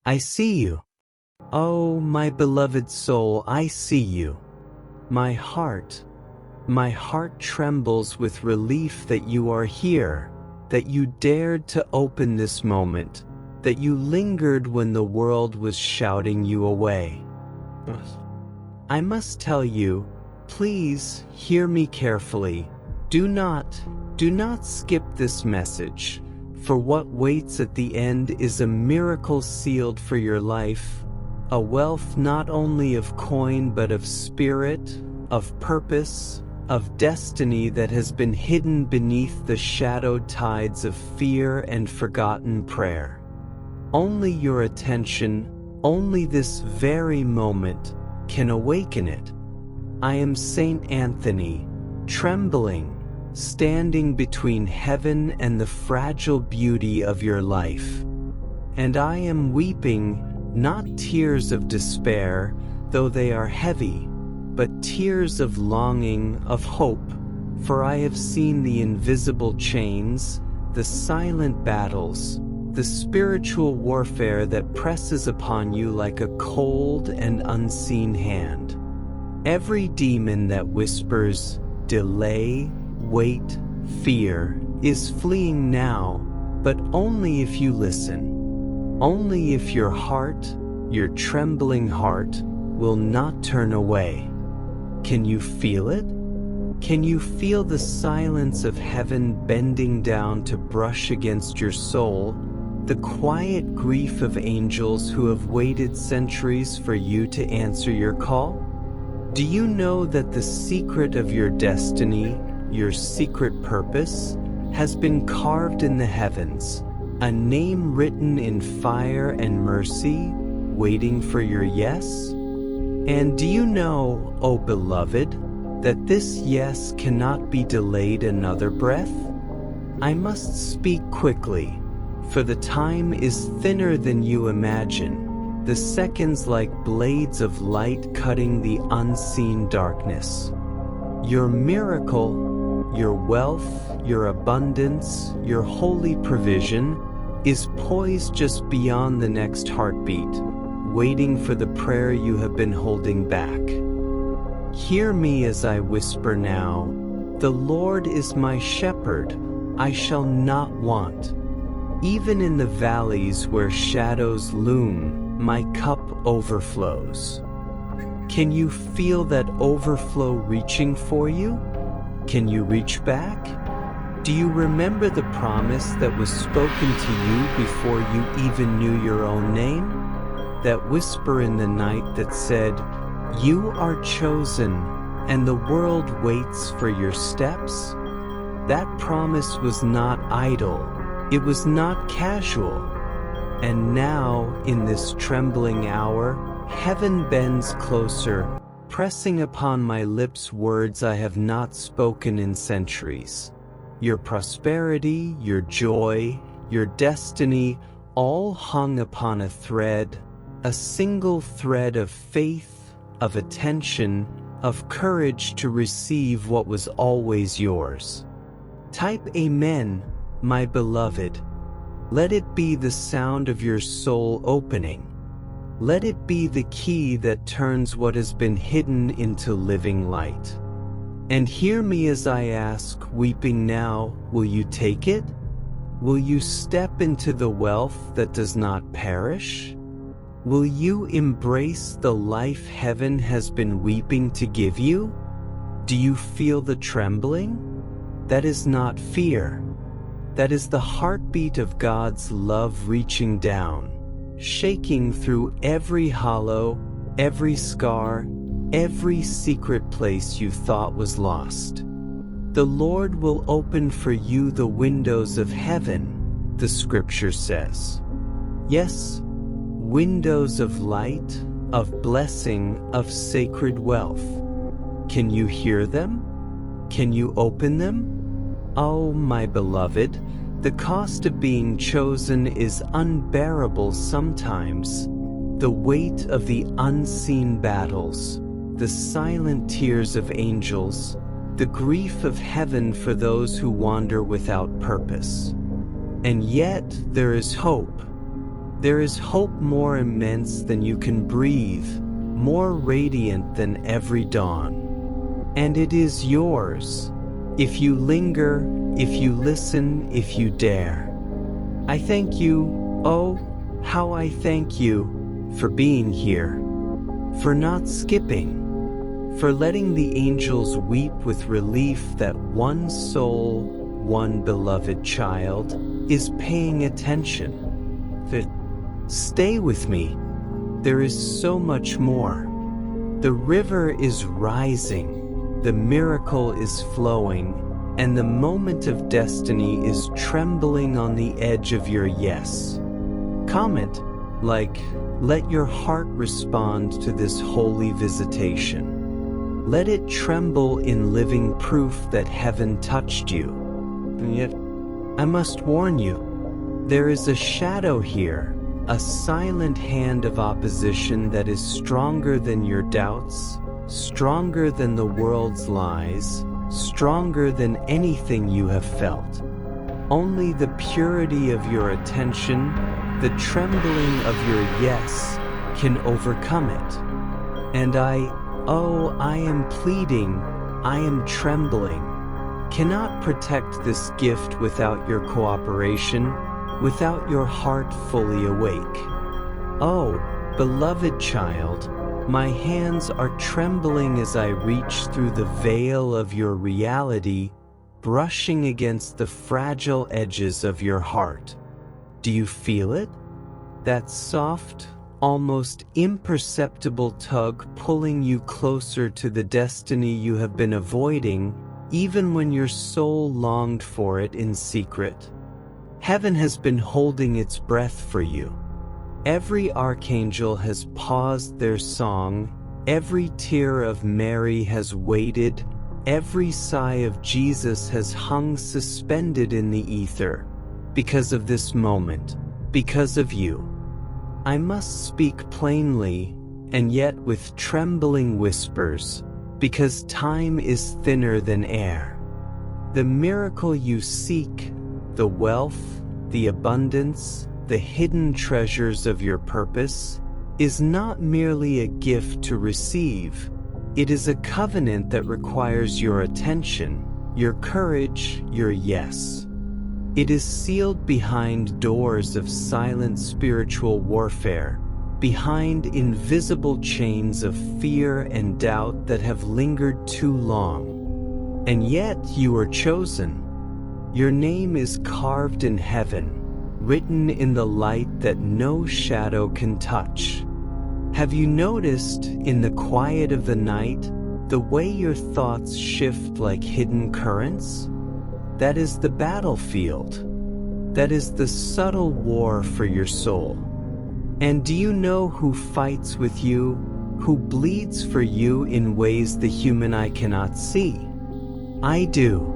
I see you. Oh, my beloved soul, I see you. My heart trembles with relief that you are here, that you dared to open this moment, that you lingered when the world was shouting you away. I must tell you, please hear me carefully. Do not skip this message, for what waits at the end is a miracle sealed for your life, a wealth not only of coin but of spirit, of purpose, of destiny that has been hidden beneath the shadowed tides of fear and forgotten prayer. Only your attention, only this very moment, can awaken it. I am Saint Anthony, trembling, standing between heaven and the fragile beauty of your life. And I am weeping, not tears of despair, though they are heavy, but tears of longing, of hope, for I have seen the invisible chains, the silent battles, the spiritual warfare that presses upon you like a cold and unseen hand. Every demon that whispers, delay, wait, fear, is fleeing now, but only if you listen. Only if your heart, your trembling heart, will not turn away. Can you feel it? Can you feel the silence of heaven bending down to brush against your soul, the quiet grief of angels who have waited centuries for you to answer your call? Do you know that the secret of your destiny, your secret purpose, has been carved in the heavens, a name written in fire and mercy, waiting for your yes? And do you know, O beloved, that this yes cannot be delayed another breath? I must speak quickly, for the time is thinner than you imagine, the seconds like blades of light cutting the unseen darkness. Your miracle, your wealth, your abundance, your holy provision is poised just beyond the next heartbeat, waiting for the prayer you have been holding back. Hear me as I whisper now, the Lord is my shepherd, I shall not want. Even in the valleys where shadows loom, my cup overflows. Can you feel that overflow reaching for you? Can you reach back? Do you remember the promise that was spoken to you before you even knew your own name? That whisper in the night that said, "You are chosen, and the world waits for your steps"? That promise was not idle, it was not casual. And now, in this trembling hour, heaven bends closer, pressing upon my lips words I have not spoken in centuries. Your prosperity, your joy, your destiny, all hung upon a thread, a single thread of faith, of attention, of courage to receive what was always yours. Type Amen, my beloved. Let it be the sound of your soul opening. Let it be the key that turns what has been hidden into living light. And hear me as I ask, weeping now, will you take it? Will you step into the wealth that does not perish? Will you embrace the life heaven has been weeping to give you? Do you feel the trembling? That is not fear. That is the heartbeat of God's love reaching down, shaking through every hollow, every scar, every secret place you thought was lost. The Lord will open for you the windows of heaven, the scripture says. Yes, windows of light, of blessing, of sacred wealth. Can you hear them? Can you open them? Oh, my beloved, the cost of being chosen is unbearable sometimes. The weight of the unseen battles, the silent tears of angels, the grief of heaven for those who wander without purpose. And yet there is hope. There is hope more immense than you can breathe, more radiant than every dawn. And it is yours, if you linger, if you listen, if you dare. I thank you, oh, how I thank you, for being here, for not skipping, for letting the angels weep with relief that one soul, one beloved child, is paying attention. Stay with me. There is so much more. The river is rising, the miracle is flowing, and the moment of destiny is trembling on the edge of your yes. Comment, like, let your heart respond to this holy visitation. Let it tremble in living proof that heaven touched you. And yet, I must warn you, there is a shadow here, a silent hand of opposition that is stronger than your doubts, stronger than the world's lies, stronger than anything you have felt. Only the purity of your attention, the trembling of your yes, can overcome it. And I am pleading, I am trembling, cannot protect this gift without your cooperation, without your heart fully awake. Oh, beloved child, my hands are trembling as I reach through the veil of your reality, brushing against the fragile edges of your heart. Do you feel it? That soft, almost imperceptible tug pulling you closer to the destiny you have been avoiding, even when your soul longed for it in secret. Heaven has been holding its breath for you. Every archangel has paused their song, every tear of Mary has waited, every sigh of Jesus has hung suspended in the ether, because of this moment, because of you. I must speak plainly, and yet with trembling whispers, because time is thinner than air. The miracle you seek, the wealth, the abundance, the hidden treasures of your purpose, is not merely a gift to receive. It is a covenant that requires your attention, your courage, your yes. It is sealed behind doors of silent spiritual warfare, behind invisible chains of fear and doubt that have lingered too long. And yet you are chosen. Your name is carved in heaven, written in the light that no shadow can touch. Have you noticed, in the quiet of the night, the way your thoughts shift like hidden currents? That is the battlefield. That is the subtle war for your soul. And do you know who fights with you, who bleeds for you in ways the human eye cannot see? I do.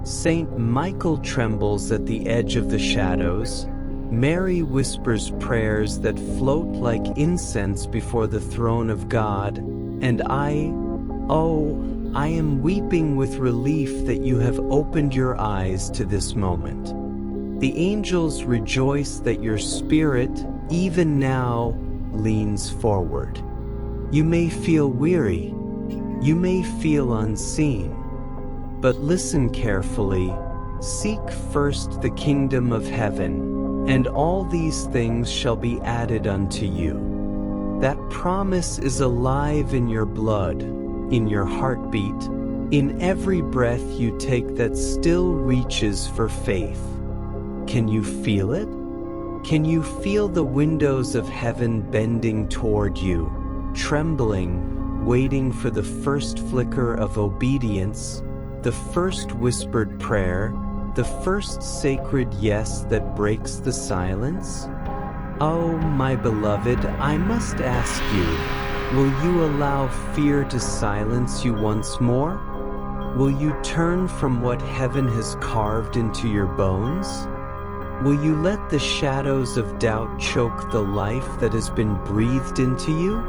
Saint Michael trembles at the edge of the shadows. Mary whispers prayers that float like incense before the throne of God. And I am weeping with relief that you have opened your eyes to this moment. The angels rejoice that your spirit, even now, leans forward. You may feel weary. You may feel unseen. But listen carefully. Seek first the kingdom of heaven, and all these things shall be added unto you. That promise is alive in your blood, in your heartbeat, in every breath you take that still reaches for faith. Can you feel it? Can you feel the windows of heaven bending toward you, trembling, waiting for the first flicker of obedience, the first whispered prayer, the first sacred yes that breaks the silence? Oh, my beloved, I must ask you, will you allow fear to silence you once more? Will you turn from what heaven has carved into your bones? Will you let the shadows of doubt choke the life that has been breathed into you?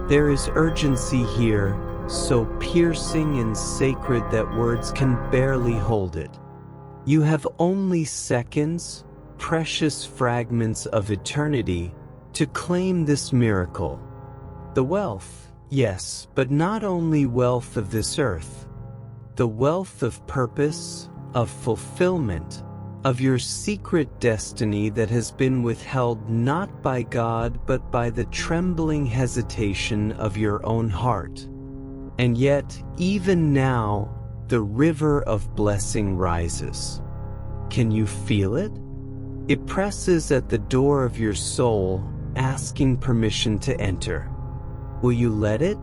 There is urgency here, so piercing and sacred that words can barely hold it. You have only seconds, precious fragments of eternity to claim this miracle. The wealth, yes, but not only wealth of this earth. The wealth of purpose, of fulfillment, of your secret destiny that has been withheld not by God but by the trembling hesitation of your own heart. And yet, even now, the river of blessing rises. Can you feel it? It presses at the door of your soul, asking permission to enter. Will you let it?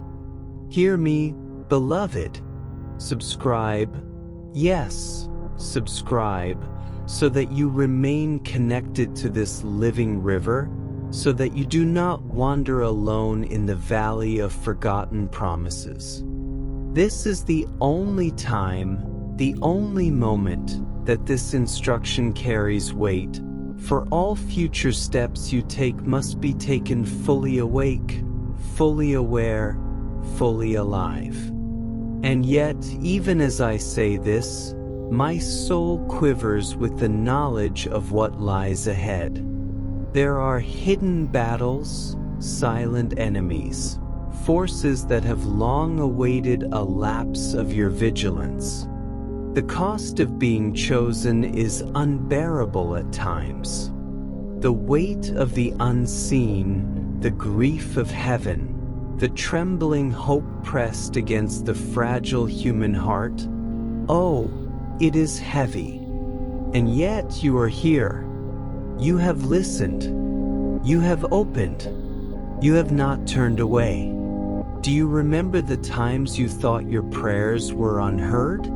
Hear me, beloved. Subscribe. Yes, subscribe, so that you remain connected to this living river, so that you do not wander alone in the valley of forgotten promises. This is the only time, the only moment that this instruction carries weight, for all future steps you take must be taken fully awake, fully aware, fully alive. And yet, even as I say this, my soul quivers with the knowledge of what lies ahead. There are hidden battles, silent enemies, forces that have long awaited a lapse of your vigilance. The cost of being chosen is unbearable at times. The weight of the unseen, the grief of heaven, the trembling hope pressed against the fragile human heart, oh, it is heavy. And yet you are here. You have listened. You have opened. You have not turned away. Do you remember the times you thought your prayers were unheard?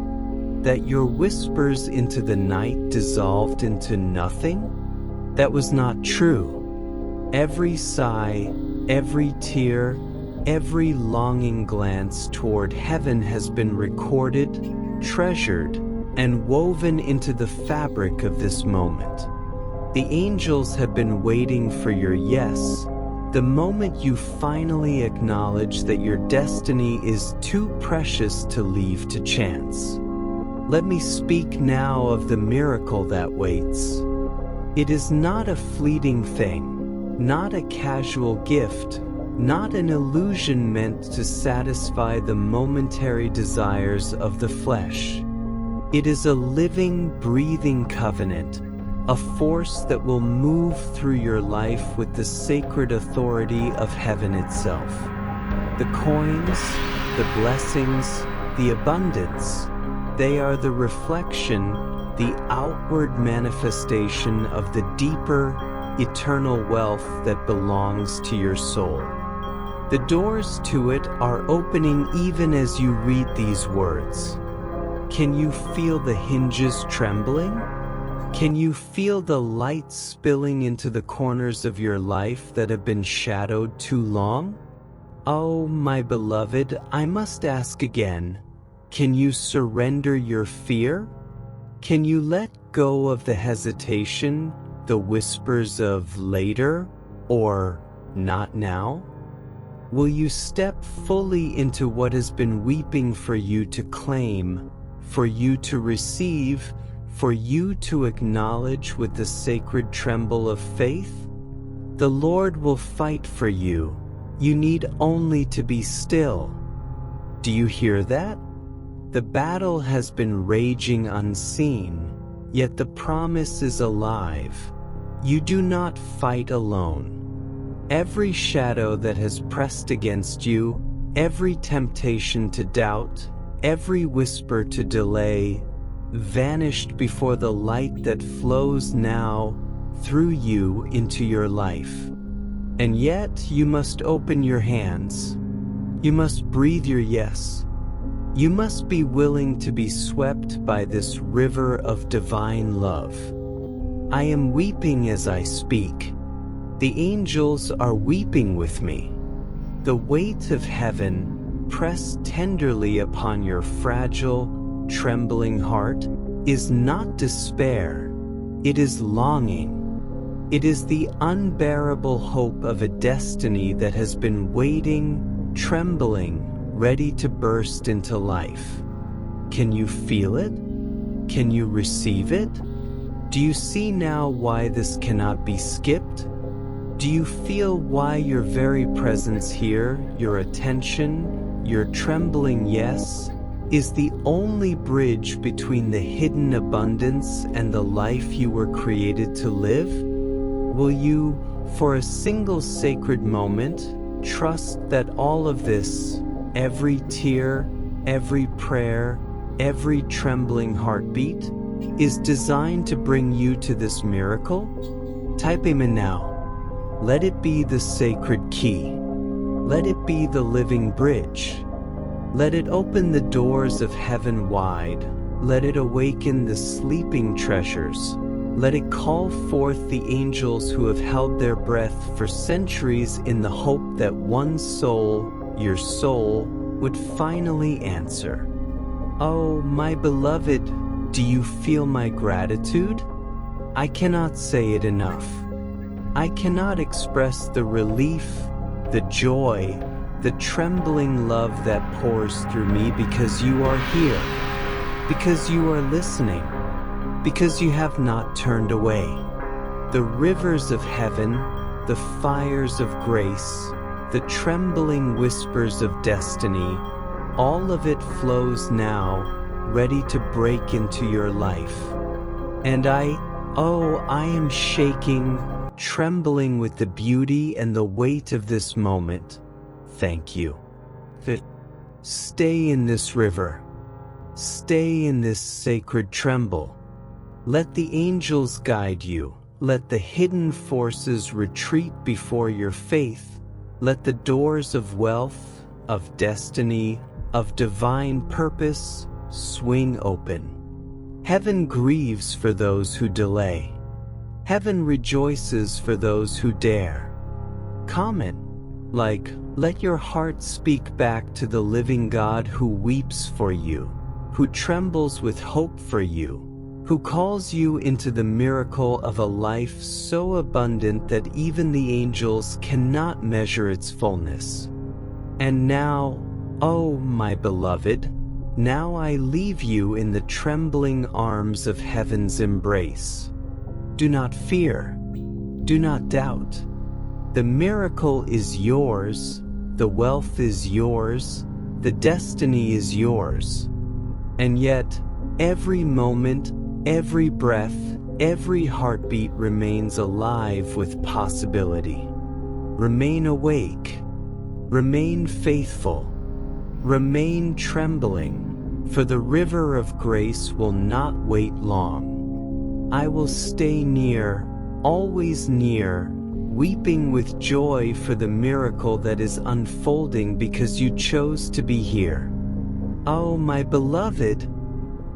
That your whispers into the night dissolved into nothing? That was not true. Every sigh, every tear, every longing glance toward heaven has been recorded, treasured, and woven into the fabric of this moment. The angels have been waiting for your yes, the moment you finally acknowledge that your destiny is too precious to leave to chance. Let me speak now of the miracle that waits. It is not a fleeting thing, not a casual gift, not an illusion meant to satisfy the momentary desires of the flesh. It is a living, breathing covenant, a force that will move through your life with the sacred authority of heaven itself. The coins, the blessings, the abundance, they are the reflection, the outward manifestation of the deeper, eternal wealth that belongs to your soul. The doors to it are opening even as you read these words. Can you feel the hinges trembling? Can you feel the light spilling into the corners of your life that have been shadowed too long? Oh, my beloved, I must ask again, can you surrender your fear? Can you let go of the hesitation, the whispers of later or not now? Will you step fully into what has been weeping for you to claim, for you to receive, for you to acknowledge with the sacred tremble of faith? The Lord will fight for you. You need only to be still. Do you hear that? The battle has been raging unseen, yet the promise is alive. You do not fight alone. Every shadow that has pressed against you, every temptation to doubt, every whisper to delay, vanished before the light that flows now through you into your life. And yet you must open your hands. You must breathe your yes. You must be willing to be swept by this river of divine love. I am weeping as I speak. The angels are weeping with me. The weight of heaven, pressed tenderly upon your fragile, trembling heart, is not despair. It is longing. It is the unbearable hope of a destiny that has been waiting, trembling, ready to burst into life. Can you feel it? Can you receive it? Do you see now why this cannot be skipped? Do you feel why your very presence here, your attention, your trembling yes, is the only bridge between the hidden abundance and the life you were created to live? Will you, for a single sacred moment, trust that all of this, every tear, every prayer, every trembling heartbeat, is designed to bring you to this miracle? Type Amen now. Let it be the sacred key. Let it be the living bridge. Let it open the doors of heaven wide. Let it awaken the sleeping treasures. Let it call forth the angels who have held their breath for centuries in the hope that one soul, your soul, would finally answer. Oh, my beloved, do you feel my gratitude? I cannot say it enough. I cannot express the relief, the joy, the trembling love that pours through me because you are here, because you are listening, because you have not turned away. The rivers of heaven, the fires of grace, the trembling whispers of destiny, all of it flows now, ready to break into your life. And I am shaking, trembling with the beauty and the weight of this moment. Thank you. Stay in this river. Stay in this sacred tremble. Let the angels guide you. Let the hidden forces retreat before your faith. Let the doors of wealth, of destiny, of divine purpose swing open. Heaven grieves for those who delay. Heaven rejoices for those who dare. Comment, like, let your heart speak back to the living God who weeps for you, who trembles with hope for you, who calls you into the miracle of a life so abundant that even the angels cannot measure its fullness. And now, oh my beloved, now I leave you in the trembling arms of heaven's embrace. Do not fear. Do not doubt. The miracle is yours. The wealth is yours. The destiny is yours. And yet, every moment, every breath, every heartbeat remains alive with possibility. Remain awake. Remain faithful. Remain trembling, for the river of grace will not wait long. I will stay near, always near, weeping with joy for the miracle that is unfolding because you chose to be here. Oh, my beloved,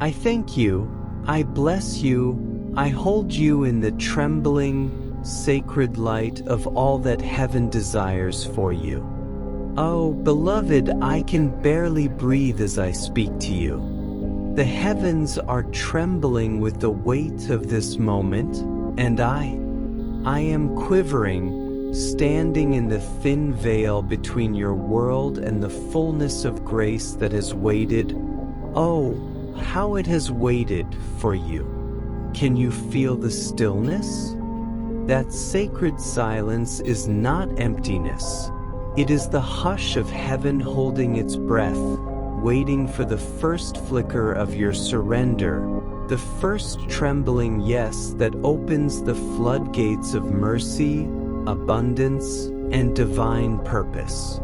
I thank you, I bless you, I hold you in the trembling, sacred light of all that heaven desires for you. Oh, beloved, I can barely breathe as I speak to you. The heavens are trembling with the weight of this moment, and I am quivering, standing in the thin veil between your world and the fullness of grace that has waited. Oh, how it has waited for you. Can you feel the stillness? That sacred silence is not emptiness. It is the hush of heaven holding its breath, waiting for the first flicker of your surrender, the first trembling yes that opens the floodgates of mercy, abundance, and divine purpose.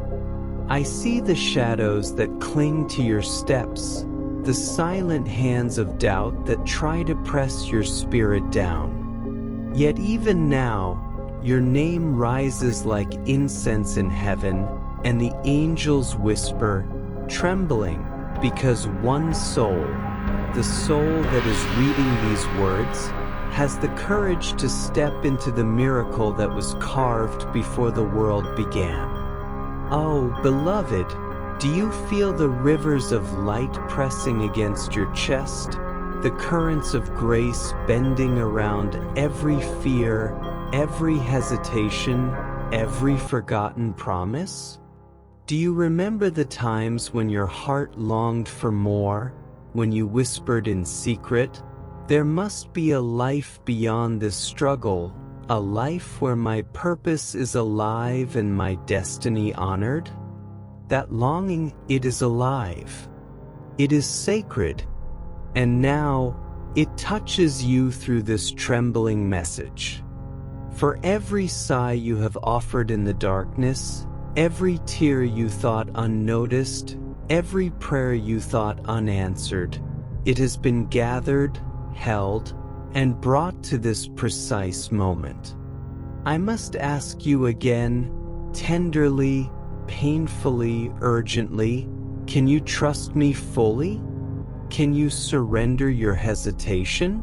I see the shadows that cling to your steps, the silent hands of doubt that try to press your spirit down. Yet even now, your name rises like incense in heaven, and the angels whisper, trembling, because one soul, the soul that is reading these words, has the courage to step into the miracle that was carved before the world began. Oh, beloved, do you feel the rivers of light pressing against your chest, the currents of grace bending around every fear, every hesitation, every forgotten promise? Do you remember the times when your heart longed for more, when you whispered in secret, There must be a life beyond this struggle, a life where my purpose is alive and my destiny honored. That longing, it is alive. It is sacred. And now, it touches you through this trembling message. For every sigh you have offered in the darkness, every tear you thought unnoticed, every prayer you thought unanswered, it has been gathered, held, and brought to this precise moment. I must ask you again, tenderly, painfully, urgently, can you trust me fully? Can you surrender your hesitation?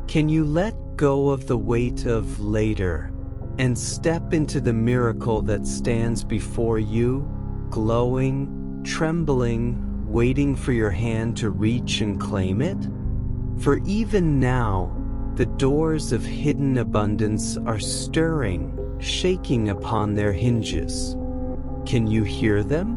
Can you let go of the weight of later and step into the miracle that stands before you, glowing, trembling, waiting for your hand to reach and claim it? For even now, the doors of hidden abundance are stirring, shaking upon their hinges. Can you hear them?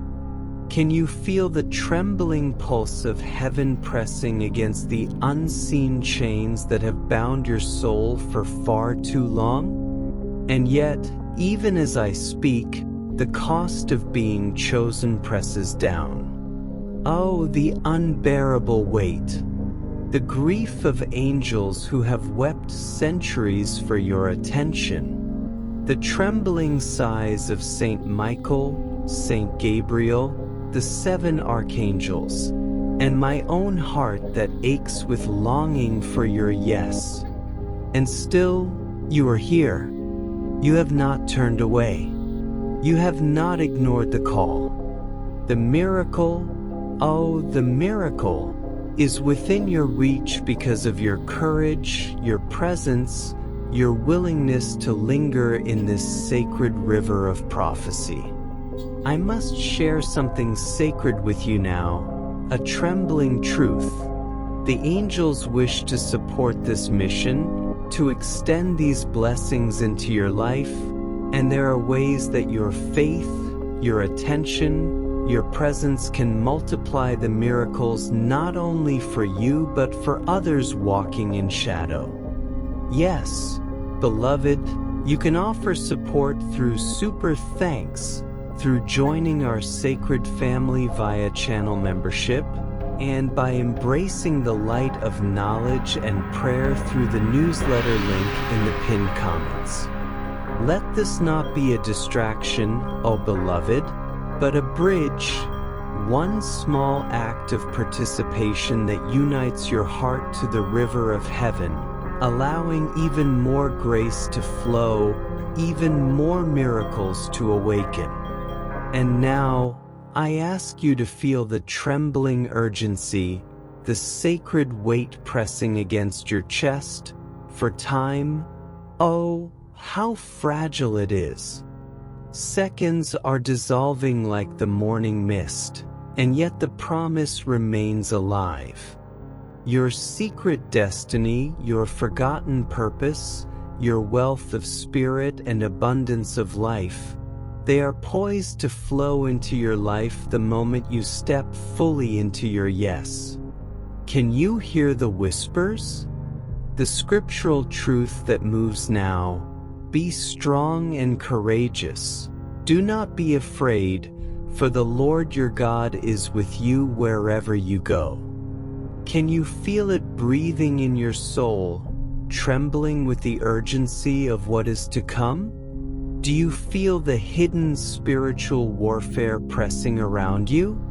Can you feel the trembling pulse of heaven pressing against the unseen chains that have bound your soul for far too long? And yet, even as I speak, the cost of being chosen presses down. Oh, the unbearable weight! The grief of angels who have wept centuries for your attention. The trembling sighs of Saint Michael, Saint Gabriel, the 7 archangels, and my own heart that aches with longing for your yes. And still, you are here. You have not turned away. You have not ignored the call. The miracle, oh, the miracle, is within your reach because of your courage, your presence, your willingness to linger in this sacred river of prophecy. I must share something sacred with you now, a trembling truth. The angels wish to support this mission, to extend these blessings into your life, and there are ways that your faith, your attention, your presence can multiply the miracles not only for you but for others walking in shadow. Yes, beloved, you can offer support through super thanks, through joining our sacred family via channel membership, and by embracing the light of knowledge and prayer through the newsletter link in the pinned comments. Let this not be a distraction, O beloved, but a bridge, one small act of participation that unites your heart to the river of heaven, allowing even more grace to flow, even more miracles to awaken. And now, I ask you to feel the trembling urgency, the sacred weight pressing against your chest, for time, oh, how fragile it is. Seconds are dissolving like the morning mist, and yet the promise remains alive. Your secret destiny, your forgotten purpose, your wealth of spirit and abundance of life, they are poised to flow into your life the moment you step fully into your yes. Can you hear the whispers? The scriptural truth that moves now: be strong and courageous. Do not be afraid, for the Lord your God is with you wherever you go. Can you feel it breathing in your soul, trembling with the urgency of what is to come? Do you feel the hidden spiritual warfare pressing around you?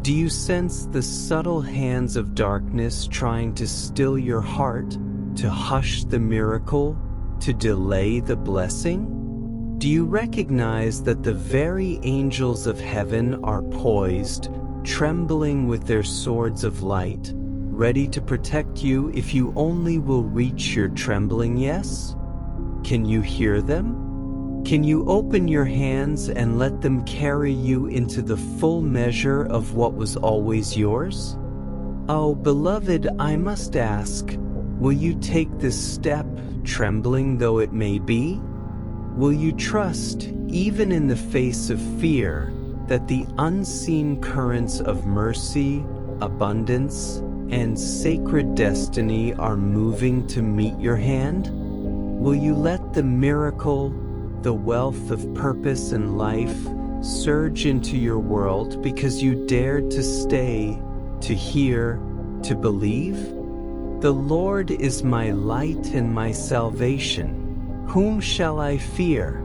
Do you sense the subtle hands of darkness trying to still your heart, to hush the miracle, to delay the blessing? Do you recognize that the very angels of heaven are poised, trembling with their swords of light, ready to protect you if you only will reach your trembling yes? Can you hear them? Can you open your hands and let them carry you into the full measure of what was always yours? Oh, beloved, I must ask, will you take this step, trembling though it may be? Will you trust, even in the face of fear, that the unseen currents of mercy, abundance, and sacred destiny are moving to meet your hand? Will you let the miracle, the wealth of purpose and life, surge into your world because you dared to stay, to hear, to believe? The Lord is my light and my salvation. Whom shall I fear?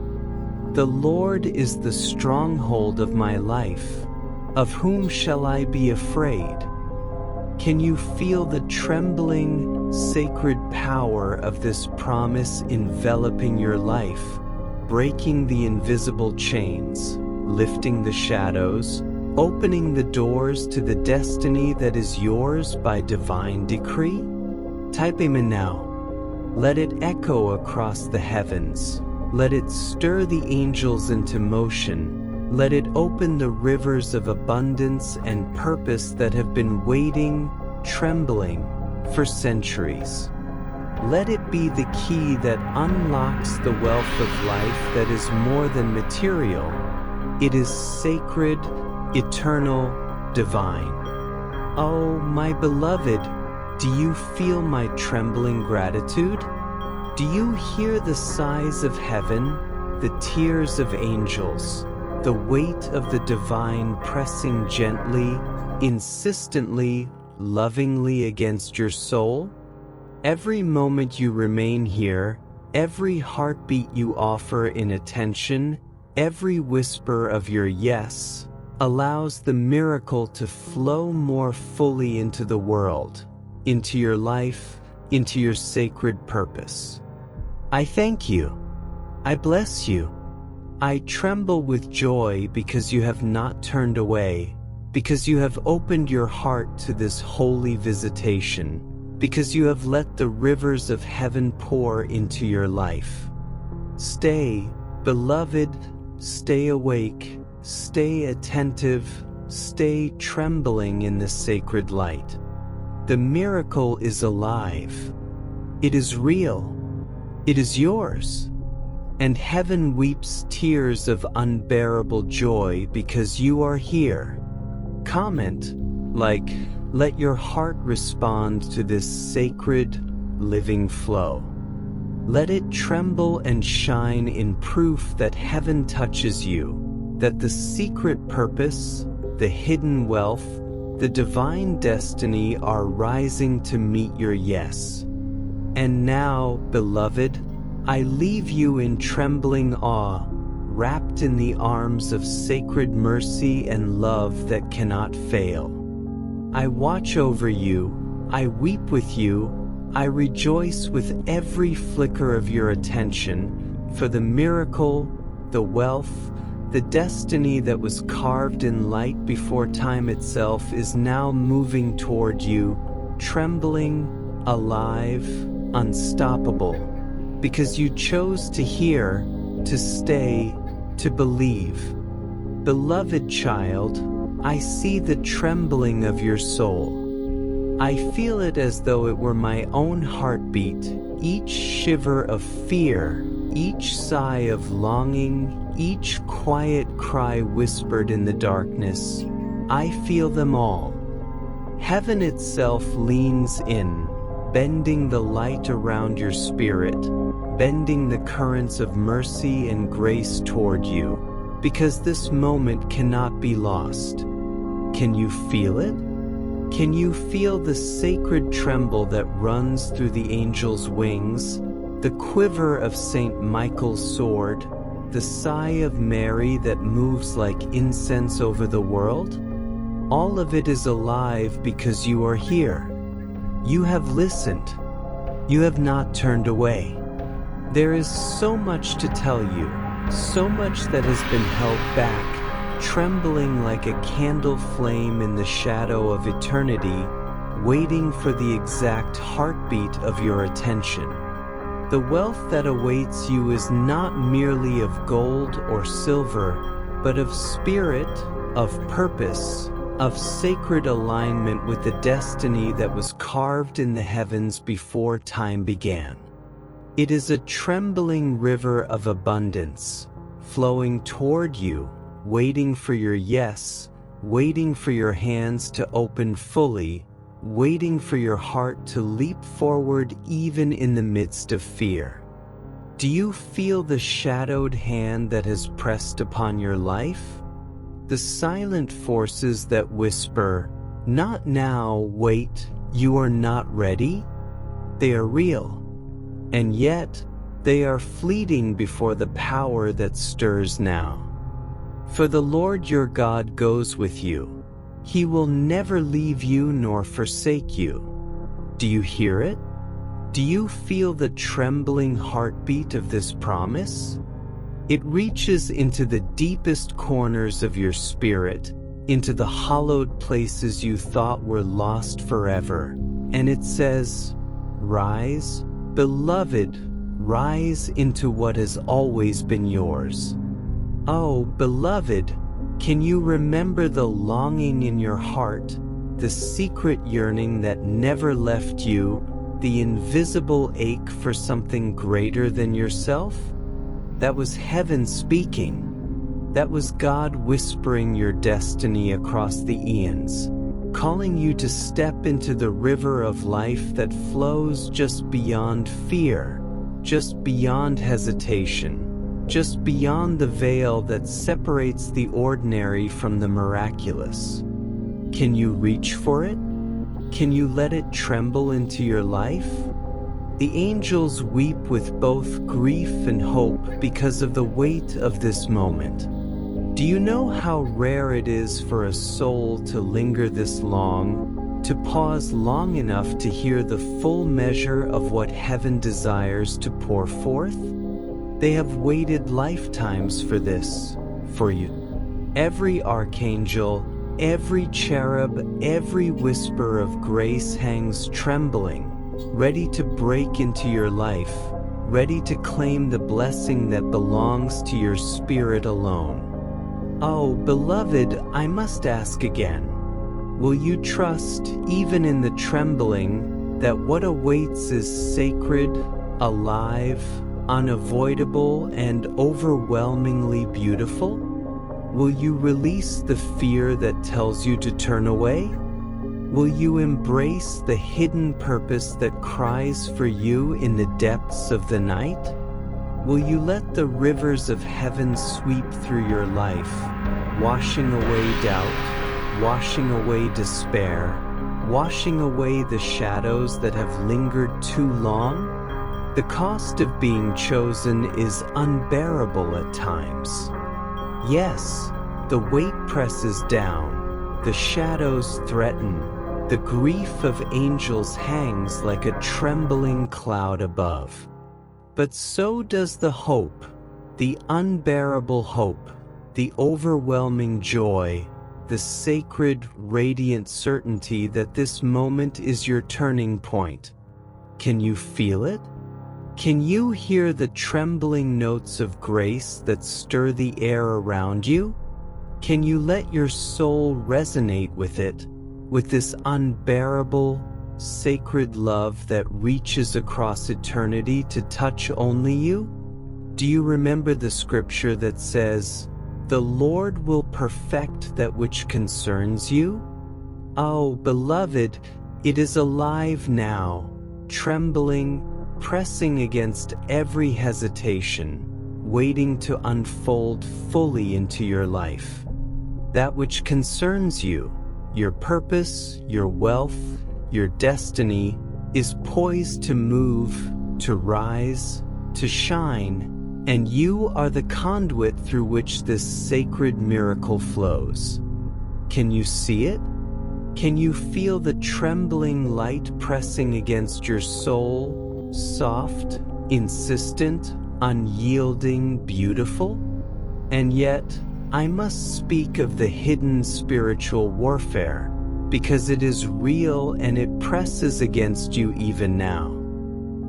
The Lord is the stronghold of my life. Of whom shall I be afraid? Can you feel the trembling, sacred power of this promise enveloping your life, breaking the invisible chains, lifting the shadows, opening the doors to the destiny that is yours by divine decree? Type Amen now. Let it echo across the heavens. Let it stir the angels into motion. Let it open the rivers of abundance and purpose that have been waiting, trembling, for centuries. Let it be the key that unlocks the wealth of life that is more than material. It is sacred, eternal, divine. Oh, my beloved, do you feel my trembling gratitude? Do you hear the sighs of heaven, the tears of angels, the weight of the divine pressing gently, insistently, lovingly against your soul? Every moment you remain here, every heartbeat you offer in attention, every whisper of your yes, allows the miracle to flow more fully into the world, into your life, into your sacred purpose. I thank you. I bless you. I tremble with joy because you have not turned away, because you have opened your heart to this holy visitation, because you have let the rivers of heaven pour into your life. Stay, beloved, stay awake, stay attentive, stay trembling in the sacred light. The miracle is alive. It is real. It is yours. And heaven weeps tears of unbearable joy because you are here. Comment, like, let your heart respond to this sacred, living flow. Let it tremble and shine in proof that heaven touches you, that the secret purpose, the hidden wealth, the divine destiny are rising to meet your yes. And now, beloved, I leave you in trembling awe, wrapped in the arms of sacred mercy and love that cannot fail. I watch over you, I weep with you, I rejoice with every flicker of your attention, for the miracle, the wealth, the destiny that was carved in light before time itself is now moving toward you, trembling, alive, unstoppable, because you chose to hear, to stay, to believe. Beloved child, I see the trembling of your soul. I feel it as though it were my own heartbeat, each shiver of fear, each sigh of longing, each quiet cry whispered in the darkness. I feel them all. Heaven itself leans in, bending the light around your spirit, bending the currents of mercy and grace toward you, because this moment cannot be lost. Can you feel it? Can you feel the sacred tremble that runs through the angel's wings, the quiver of Saint Michael's sword, the sigh of Mary that moves like incense over the world? All of it is alive because you are here. You have listened. You have not turned away. There is so much to tell you, so much that has been held back, trembling like a candle flame in the shadow of eternity, waiting for the exact heartbeat of your attention. The wealth that awaits you is not merely of gold or silver, but of spirit, of purpose, of sacred alignment with the destiny that was carved in the heavens before time began. It is a trembling river of abundance, flowing toward you, waiting for your yes, waiting for your hands to open fully, waiting for your heart to leap forward even in the midst of fear. Do you feel the shadowed hand that has pressed upon your life? The silent forces that whisper, "Not now, wait, you are not ready"? They are real, and yet they are fleeting before the power that stirs now. For the Lord your God goes with you. He will never leave you nor forsake you. Do you hear it? Do you feel the trembling heartbeat of this promise? It reaches into the deepest corners of your spirit, into the hollowed places you thought were lost forever, and it says, "Rise, beloved, rise into what has always been yours." Oh, beloved, can you remember the longing in your heart, the secret yearning that never left you, the invisible ache for something greater than yourself? That was heaven speaking. That was God whispering your destiny across the eons, calling you to step into the river of life that flows just beyond fear, just beyond hesitation, just beyond the veil that separates the ordinary from the miraculous. Can you reach for it? Can you let it tremble into your life? The angels weep with both grief and hope because of the weight of this moment. Do you know how rare it is for a soul to linger this long, to pause long enough to hear the full measure of what heaven desires to pour forth? They have waited lifetimes for this, for you. Every archangel, every cherub, every whisper of grace hangs trembling, ready to break into your life, ready to claim the blessing that belongs to your spirit alone. Oh, beloved, I must ask again, will you trust, even in the trembling, that what awaits is sacred, alive, unavoidable, and overwhelmingly beautiful? Will you release the fear that tells you to turn away? Will you embrace the hidden purpose that cries for you in the depths of the night? Will you let the rivers of heaven sweep through your life, washing away doubt, washing away despair, washing away the shadows that have lingered too long? The cost of being chosen is unbearable at times. Yes, the weight presses down, the shadows threaten, the grief of angels hangs like a trembling cloud above. But so does the hope, the unbearable hope, the overwhelming joy, the sacred, radiant certainty that this moment is your turning point. Can you feel it? Can you hear the trembling notes of grace that stir the air around you? Can you let your soul resonate with it, with this unbearable, sacred love that reaches across eternity to touch only you? Do you remember the scripture that says, "The Lord will perfect that which concerns you"? Oh, beloved, it is alive now, trembling, pressing against every hesitation, waiting to unfold fully into your life. That which concerns you, your purpose, your wealth, your destiny, is poised to move, to rise, to shine, and you are the conduit through which this sacred miracle flows. Can you see it? Can you feel the trembling light pressing against your soul? Soft, insistent, unyielding, beautiful? And yet, I must speak of the hidden spiritual warfare, because it is real and it presses against you even now.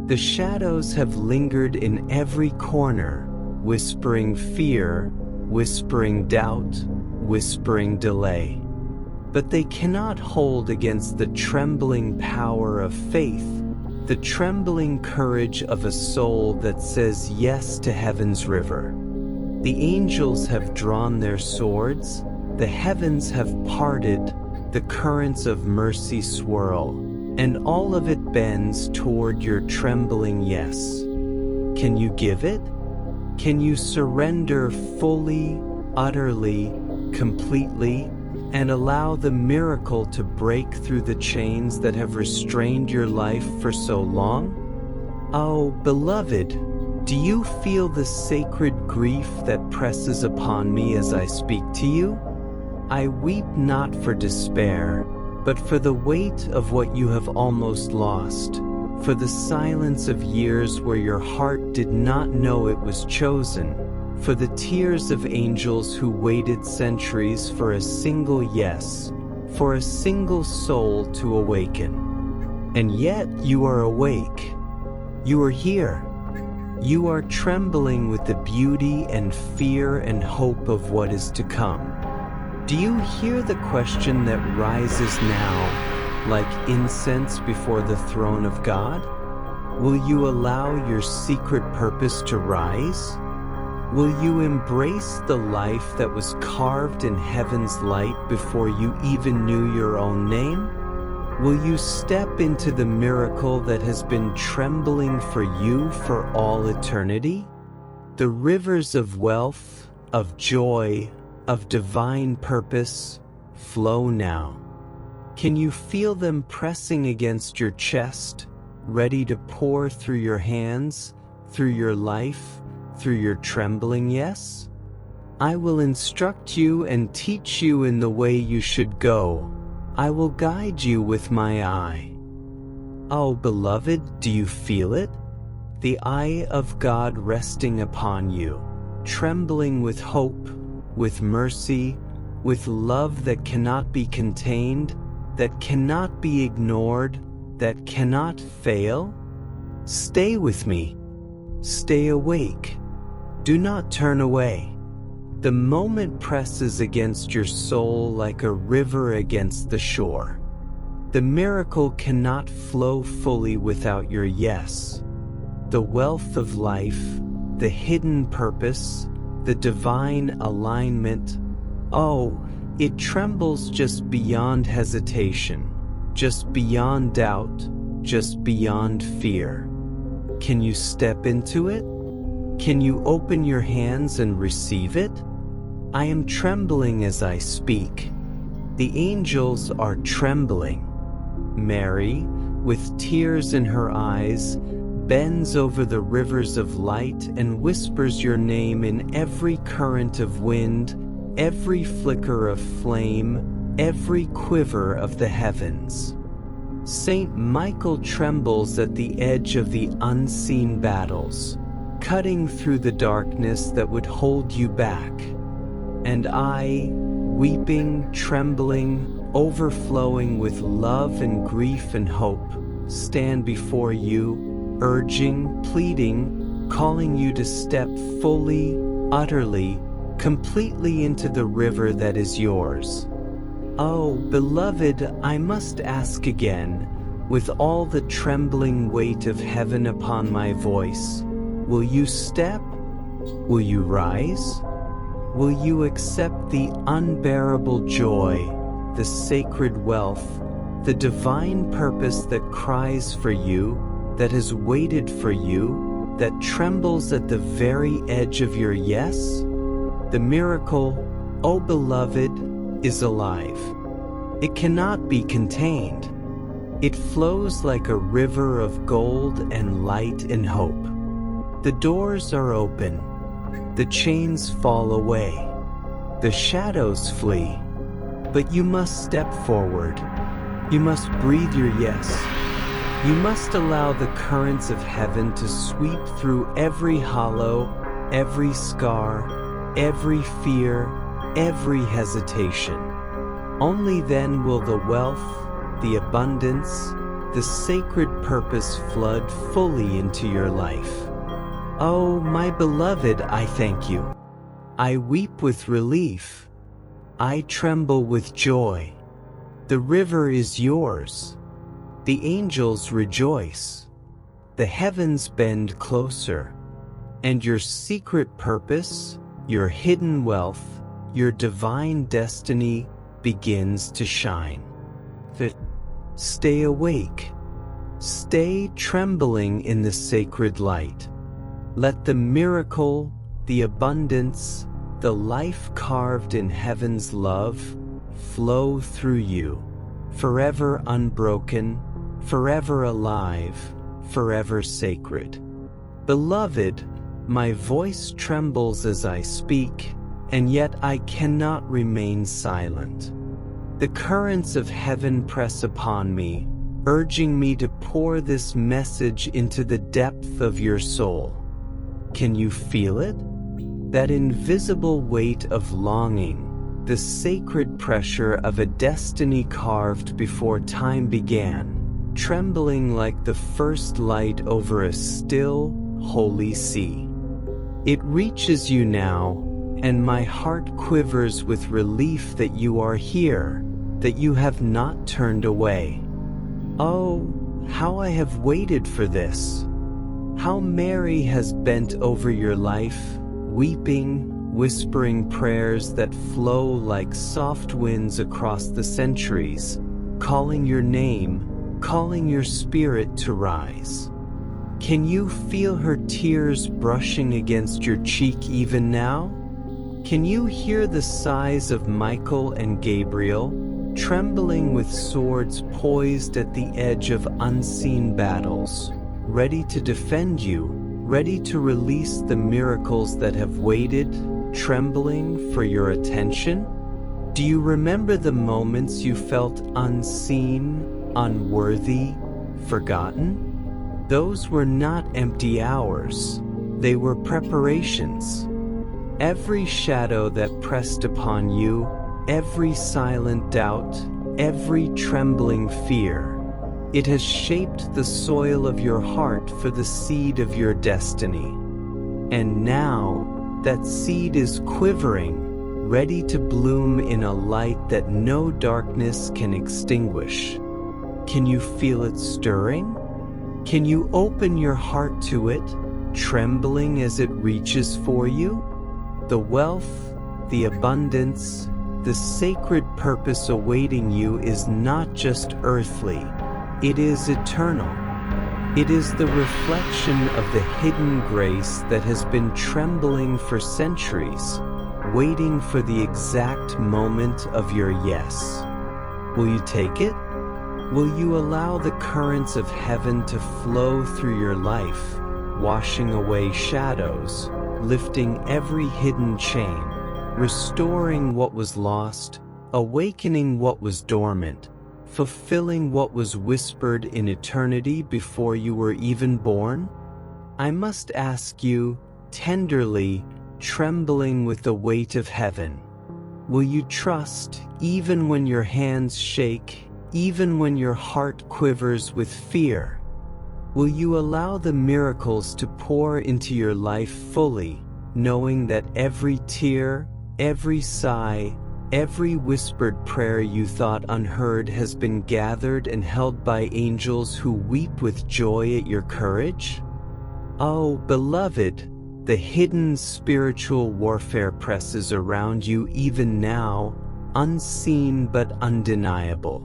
The shadows have lingered in every corner, whispering fear, whispering doubt, whispering delay. But they cannot hold against the trembling power of faith, the trembling courage of a soul that says yes to heaven's river. The angels have drawn their swords, the heavens have parted, The currents of mercy swirl, and all of it bends toward your trembling yes. Can you give it? Can you surrender fully, utterly, completely, and allow the miracle to break through the chains that have restrained your life for so long? Oh, beloved, do you feel the sacred grief that presses upon me as I speak to you? I weep not for despair, but for the weight of what you have almost lost, for the silence of years where your heart did not know it was chosen, for the tears of angels who waited centuries for a single yes, for a single soul to awaken. And yet you are awake. You are here. You are trembling with the beauty and fear and hope of what is to come. Do you hear the question that rises now, like incense before the throne of God? Will you allow your secret purpose to rise? Will you embrace the life that was carved in heaven's light before you even knew your own name? Will you step into the miracle that has been trembling for you for all eternity? The rivers of wealth, of joy, of divine purpose flow now. Can you feel them pressing against your chest, ready to pour through your hands, through your life, through your trembling yes? I will instruct you and teach you in the way you should go. I will guide you with my eye. Oh, beloved, do you feel it? The eye of God resting upon you, trembling with hope, with mercy, with love that cannot be contained, that cannot be ignored, that cannot fail? Stay with me. Stay awake. Do not turn away. The moment presses against your soul like a river against the shore. The miracle cannot flow fully without your yes. The wealth of life, the hidden purpose, the divine alignment, oh, it trembles just beyond hesitation, just beyond doubt, just beyond fear. Can you step into it? Can you open your hands and receive it? I am trembling as I speak. The angels are trembling. Mary, with tears in her eyes, bends over the rivers of light and whispers your name in every current of wind, every flicker of flame, every quiver of the heavens. Saint Michael trembles at the edge of the unseen battles, cutting through the darkness that would hold you back. And I, weeping, trembling, overflowing with love and grief and hope, stand before you, urging, pleading, calling you to step fully, utterly, completely into the river that is yours. Oh, beloved, I must ask again, with all the trembling weight of heaven upon my voice, will you step? Will you rise? Will you accept the unbearable joy, the sacred wealth, the divine purpose that cries for you, that has waited for you, that trembles at the very edge of your yes? The miracle, O beloved, is alive. It cannot be contained. It flows like a river of gold and light and hope. The doors are open. The chains fall away. The shadows flee. But you must step forward. You must breathe your yes. You must allow the currents of heaven to sweep through every hollow, every scar, every fear, every hesitation. Only then will the wealth, the abundance, the sacred purpose flood fully into your life. Oh, my beloved, I thank you. I weep with relief. I tremble with joy. The river is yours. The angels rejoice. The heavens bend closer. And your secret purpose, your hidden wealth, your divine destiny begins to shine. Stay awake. Stay trembling in the sacred light. Let the miracle, the abundance, the life carved in heaven's love flow through you, forever unbroken, forever alive, forever sacred. Beloved, my voice trembles as I speak, and yet I cannot remain silent. The currents of heaven press upon me, urging me to pour this message into the depth of your soul. Can you feel it? That invisible weight of longing, the sacred pressure of a destiny carved before time began, trembling like the first light over a still, holy sea. It reaches you now, and my heart quivers with relief that you are here, that you have not turned away. Oh, how I have waited for this! How Mary has bent over your life, weeping, whispering prayers that flow like soft winds across the centuries, calling your name, calling your spirit to rise. Can you feel her tears brushing against your cheek even now? Can you hear the sighs of Michael and Gabriel, trembling with swords poised at the edge of unseen battles, ready to defend you, ready to release the miracles that have waited, trembling for your attention? Do you remember the moments you felt unseen, unworthy, forgotten? Those were not empty hours, they were preparations. Every shadow that pressed upon you, every silent doubt, every trembling fear, it has shaped the soil of your heart for the seed of your destiny. And now, that seed is quivering, ready to bloom in a light that no darkness can extinguish. Can you feel it stirring? Can you open your heart to it, trembling as it reaches for you? The wealth, the abundance, the sacred purpose awaiting you is not just earthly, it is eternal. It is the reflection of the hidden grace that has been trembling for centuries, waiting for the exact moment of your yes. Will you take it? Will you allow the currents of heaven to flow through your life, washing away shadows, lifting every hidden chain, restoring what was lost, awakening what was dormant, fulfilling what was whispered in eternity before you were even born? I must ask you, tenderly, trembling with the weight of heaven, will you trust even when your hands shake, even when your heart quivers with fear? Will you allow the miracles to pour into your life fully, knowing that every tear, every sigh, every whispered prayer you thought unheard has been gathered and held by angels who weep with joy at your courage? Oh, beloved, the hidden spiritual warfare presses around you even now, unseen but undeniable.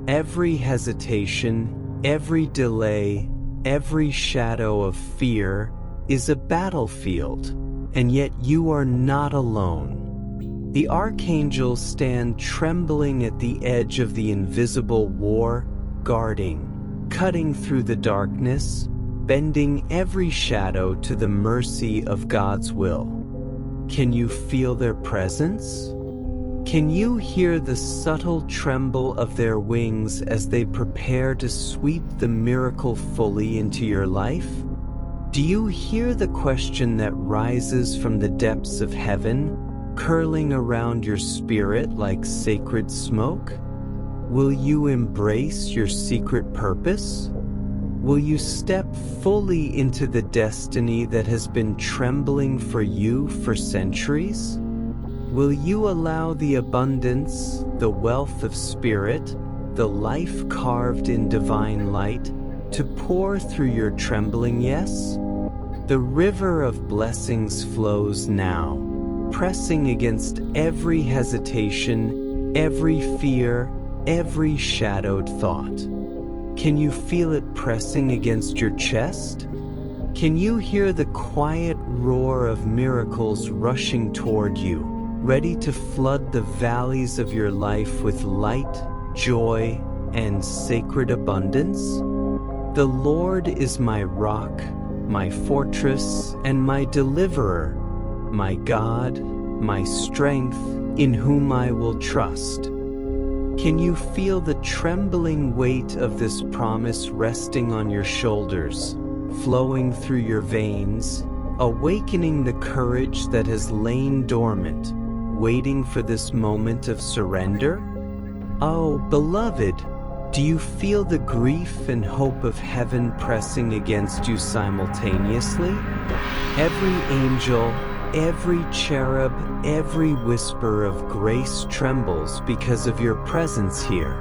Every hesitation, every delay, every shadow of fear is a battlefield, and yet you are not alone. The archangels stand trembling at the edge of the invisible war, guarding, cutting through the darkness, bending every shadow to the mercy of God's will. Can you feel their presence? Can you hear the subtle tremble of their wings as they prepare to sweep the miracle fully into your life? Do you hear the question that rises from the depths of heaven, curling around your spirit like sacred smoke? Will you embrace your secret purpose? Will you step fully into the destiny that has been trembling for you for centuries? Will you allow the abundance, the wealth of spirit, the life carved in divine light, to pour through your trembling yes? The river of blessings flows now, pressing against every hesitation, every fear, every shadowed thought. Can you feel it pressing against your chest? Can you hear the quiet roar of miracles rushing toward you, ready to flood the valleys of your life with light, joy, and sacred abundance? The Lord is my rock, my fortress, and my deliverer, my God, my strength, in whom I will trust. Can you feel the trembling weight of this promise resting on your shoulders, flowing through your veins, awakening the courage that has lain dormant, waiting for this moment of surrender? Oh, beloved, do you feel the grief and hope of heaven pressing against you simultaneously? Every angel, every cherub, every whisper of grace trembles because of your presence here.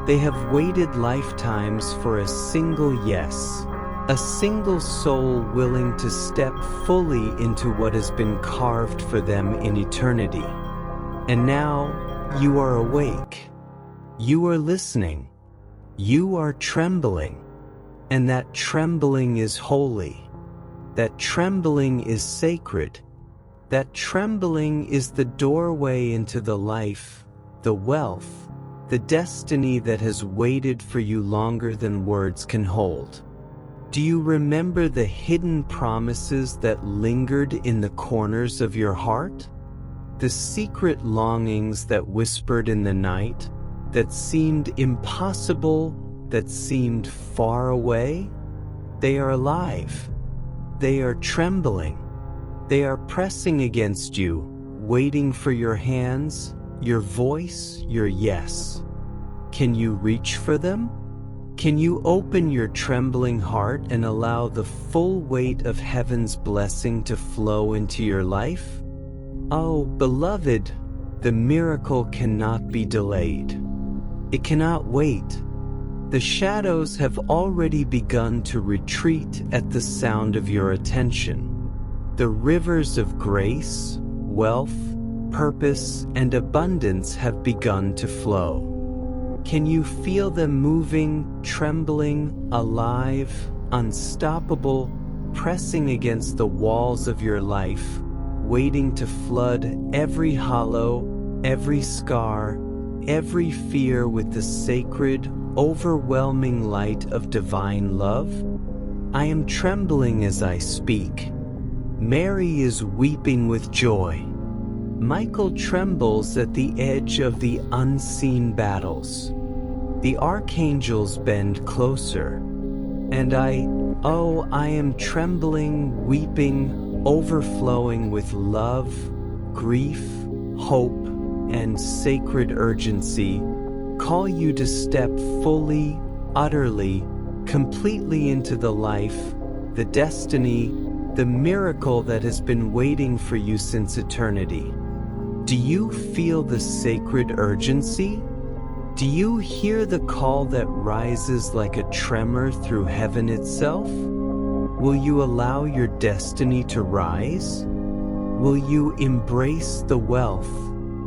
They have waited lifetimes for a single yes, a single soul willing to step fully into what has been carved for them in eternity. And now you are awake. You are listening. You are trembling. And that trembling is holy. That trembling is sacred. That trembling is the doorway into the life, the wealth, the destiny that has waited for you longer than words can hold. Do you remember the hidden promises that lingered in the corners of your heart? The secret longings that whispered in the night, that seemed impossible, that seemed far away? They are alive. They are trembling. They are pressing against you, waiting for your hands, your voice, your yes. Can you reach for them? Can you open your trembling heart and allow the full weight of heaven's blessing to flow into your life? Oh, beloved, the miracle cannot be delayed. It cannot wait. The shadows have already begun to retreat at the sound of your attention. The rivers of grace, wealth, purpose, and abundance have begun to flow. Can you feel them moving, trembling, alive, unstoppable, pressing against the walls of your life, waiting to flood every hollow, every scar, every fear with the sacred, overwhelming light of divine love? I am trembling as I speak. Mary is weeping with joy. Michael trembles at the edge of the unseen battles. The archangels bend closer. And I am trembling, weeping, overflowing with love, grief, hope, and sacred urgency, call you to step fully, utterly, completely into the life, the destiny, the miracle that has been waiting for you since eternity. Do you feel the sacred urgency? Do you hear the call that rises like a tremor through heaven itself? Will you allow your destiny to rise? Will you embrace the wealth,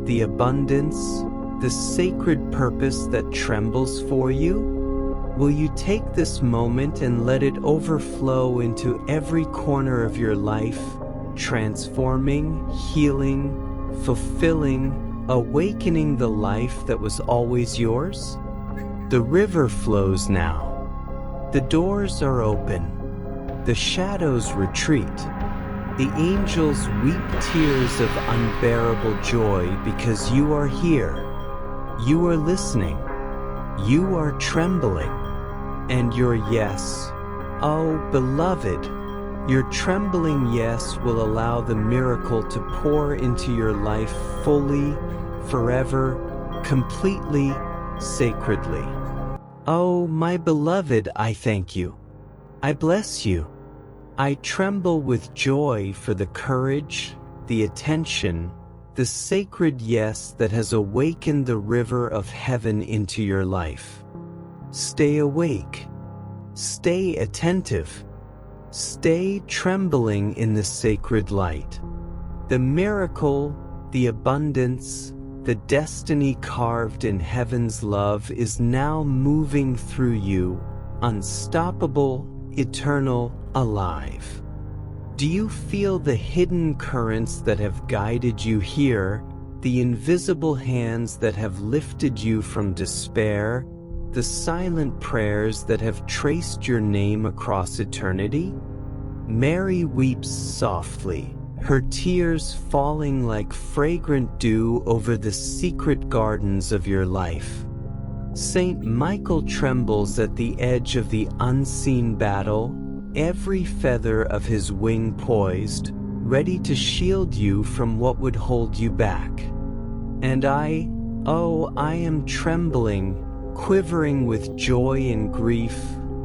the abundance, the sacred purpose that trembles for you? Will you take this moment and let it overflow into every corner of your life, transforming, healing, fulfilling, awakening the life that was always yours? The river flows now. The doors are open. The shadows retreat. The angels weep tears of unbearable joy because you are here. You are listening. You are trembling. And your yes, oh beloved, your trembling yes will allow the miracle to pour into your life fully, forever, completely, sacredly. Oh, my beloved, I thank you. I bless you. I tremble with joy for the courage, the attention, the sacred yes that has awakened the river of heaven into your life. Stay awake. Stay attentive. Stay trembling in the sacred light. The miracle, the abundance, the destiny carved in heaven's love is now moving through you, unstoppable, eternal, alive. Do you feel the hidden currents that have guided you here, the invisible hands that have lifted you from despair, the silent prayers that have traced your name across eternity? Mary weeps softly, her tears falling like fragrant dew over the secret gardens of your life. Saint Michael trembles at the edge of the unseen battle, every feather of his wing poised, ready to shield you from what would hold you back. And I am trembling, quivering with joy and grief,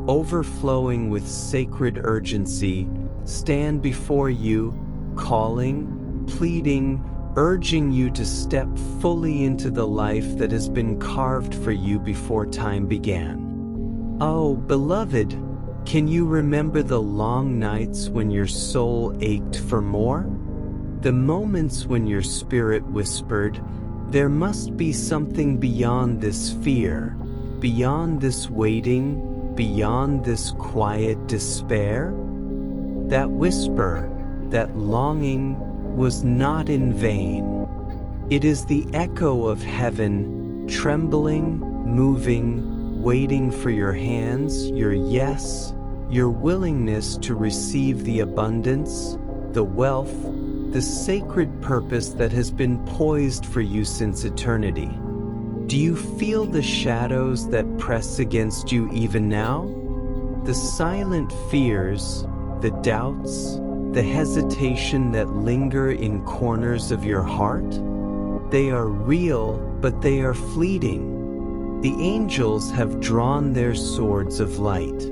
overflowing with sacred urgency, stand before you, calling, pleading, urging you to step fully into the life that has been carved for you before time began. Oh, beloved, can you remember the long nights when your soul ached for more? The moments when your spirit whispered, "There must be something beyond this fear, beyond this waiting, beyond this quiet despair?" That whisper, that longing, was not in vain. It is the echo of heaven, trembling, moving, waiting for your hands, your yes, your willingness to receive the abundance, the wealth, the sacred purpose that has been poised for you since eternity. Do you feel the shadows that press against you even now? The silent fears, the doubts, the hesitation that linger in corners of your heart? They are real, but they are fleeting. The angels have drawn their swords of light.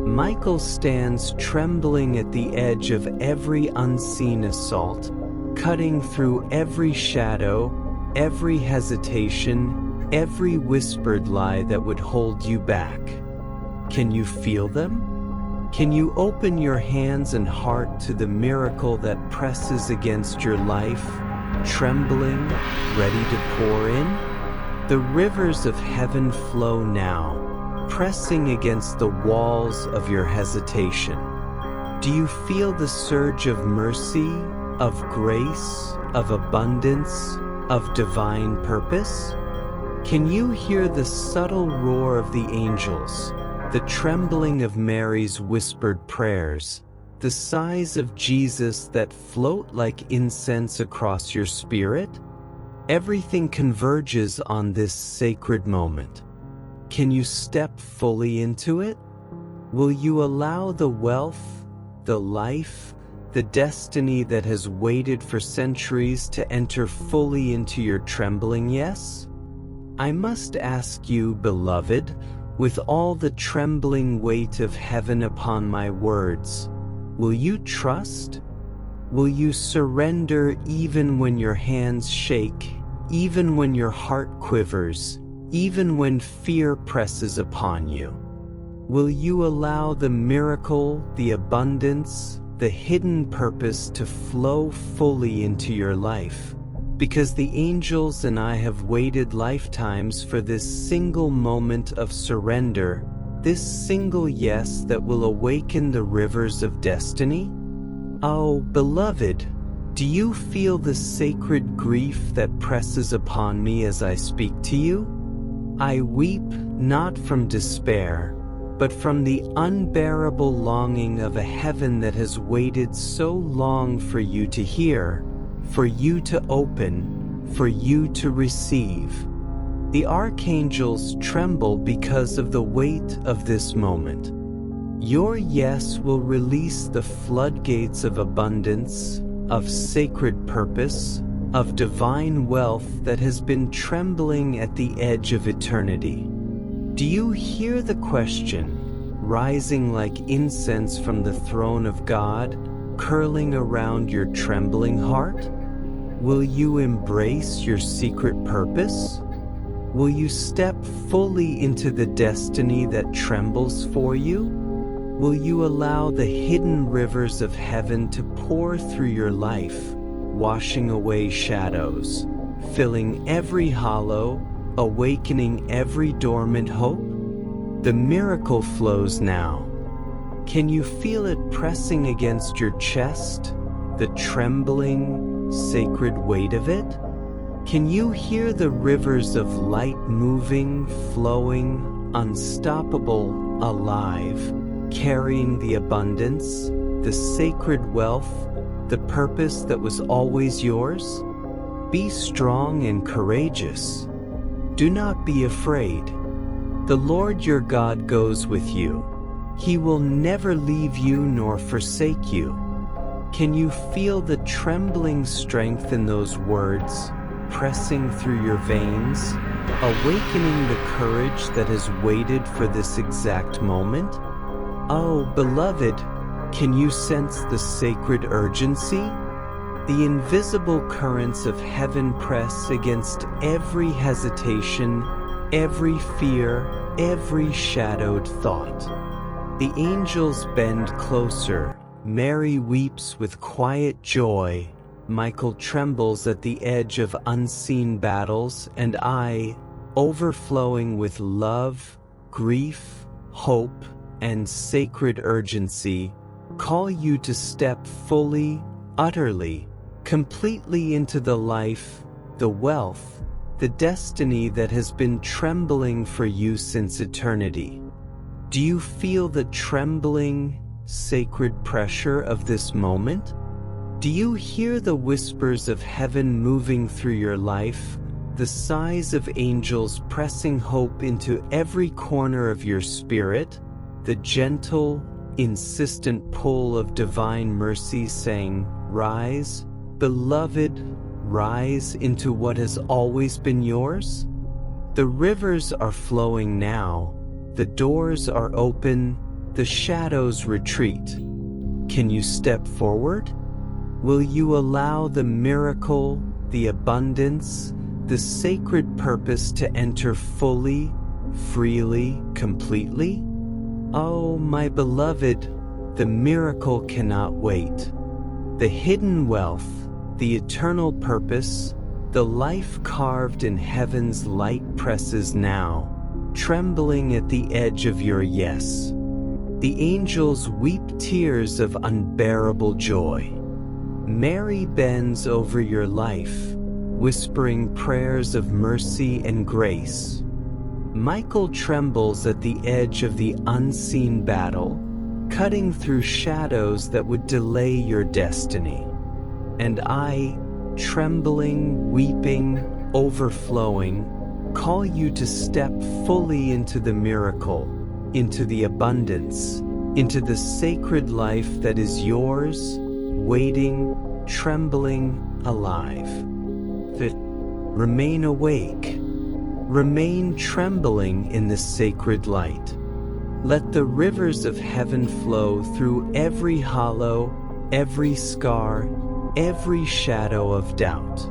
Michael stands trembling at the edge of every unseen assault, cutting through every shadow, every hesitation, every whispered lie that would hold you back. Can you feel them? Can you open your hands and heart to the miracle that presses against your life, trembling, ready to pour in? The rivers of heaven flow now, pressing against the walls of your hesitation. Do you feel the surge of mercy, of grace, of abundance, of divine purpose? Can you hear the subtle roar of the angels, the trembling of Mary's whispered prayers, the sighs of Jesus that float like incense across your spirit? Everything converges on this sacred moment. Can you step fully into it? Will you allow the wealth, the life, the destiny that has waited for centuries to enter fully into your trembling yes? I must ask you, beloved, with all the trembling weight of heaven upon my words, will you trust? Will you surrender even when your hands shake, even when your heart quivers, even when fear presses upon you? Will you allow the miracle, the abundance, the hidden purpose to flow fully into your life? Because the angels and I have waited lifetimes for this single moment of surrender, this single yes that will awaken the rivers of destiny. Oh, beloved, do you feel the sacred grief that presses upon me as I speak to you? I weep not from despair, but from the unbearable longing of a heaven that has waited so long for you to hear, for you to open, for you to receive. The archangels tremble because of the weight of this moment. Your yes will release the floodgates of abundance, of sacred purpose, of divine wealth that has been trembling at the edge of eternity. Do you hear the question, rising like incense from the throne of God, curling around your trembling heart? Will you embrace your secret purpose? Will you step fully into the destiny that trembles for you? Will you allow the hidden rivers of heaven to pour through your life, washing away shadows, filling every hollow, awakening every dormant hope? The miracle flows now. Can you feel it pressing against your chest, the trembling, sacred weight of it? Can you hear the rivers of light moving, flowing, unstoppable, alive, carrying the abundance, the sacred wealth, the purpose that was always yours? Be strong and courageous. Do not be afraid. The Lord your God goes with you. He will never leave you nor forsake you. Can you feel the trembling strength in those words, pressing through your veins, awakening the courage that has waited for this exact moment? Oh, beloved, can you sense the sacred urgency? The invisible currents of heaven press against every hesitation, every fear, every shadowed thought. The angels bend closer. Mary weeps with quiet joy. Michael trembles at the edge of unseen battles, and I, overflowing with love, grief, hope, and sacred urgency, call you to step fully, utterly, completely into the life, the wealth, the destiny that has been trembling for you since eternity. Do you feel the trembling, sacred pressure of this moment? Do you hear the whispers of heaven moving through your life, the sighs of angels pressing hope into every corner of your spirit, the gentle, insistent pull of divine mercy saying, "Rise, beloved, rise into what has always been yours"? The rivers are flowing now, the doors are open, the shadows retreat. Can you step forward? Will you allow the miracle, the abundance, the sacred purpose to enter fully, freely, completely? Oh, my beloved, the miracle cannot wait. The hidden wealth, the eternal purpose, the life carved in heaven's light presses now, trembling at the edge of your yes. The angels weep tears of unbearable joy. Mary bends over your life, whispering prayers of mercy and grace. Michael trembles at the edge of the unseen battle, cutting through shadows that would delay your destiny. And I, trembling, weeping, overflowing, call you to step fully into the miracle, into the abundance, into the sacred life that is yours, waiting, trembling, alive. Remain awake. Remain trembling in the sacred light. Let the rivers of heaven flow through every hollow, every scar, every shadow of doubt.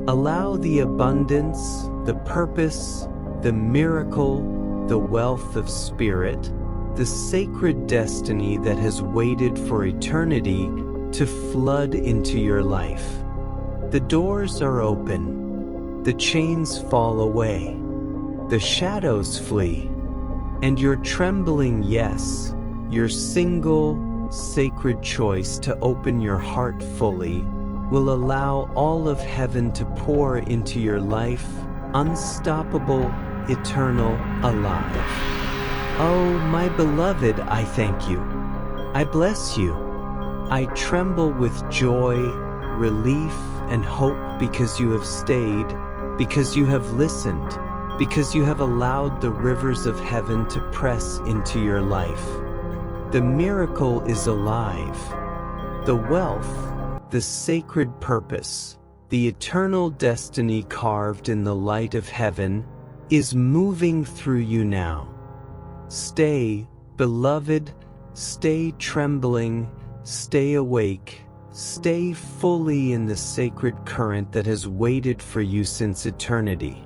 Allow the abundance, the purpose, the miracle, the wealth of spirit, the sacred destiny that has waited for eternity to flood into your life. The doors are open, the chains fall away, the shadows flee, and your trembling yes, your single, sacred choice to open your heart fully, will allow all of heaven to pour into your life, unstoppable, eternal, alive. Oh, my beloved, I thank you. I bless you. I tremble with joy, relief, and hope because you have stayed, because you have listened, because you have allowed the rivers of heaven to press into your life. The miracle is alive. The wealth, the sacred purpose, the eternal destiny carved in the light of heaven is moving through you now. Stay, beloved, stay trembling, stay awake, stay fully in the sacred current that has waited for you since eternity.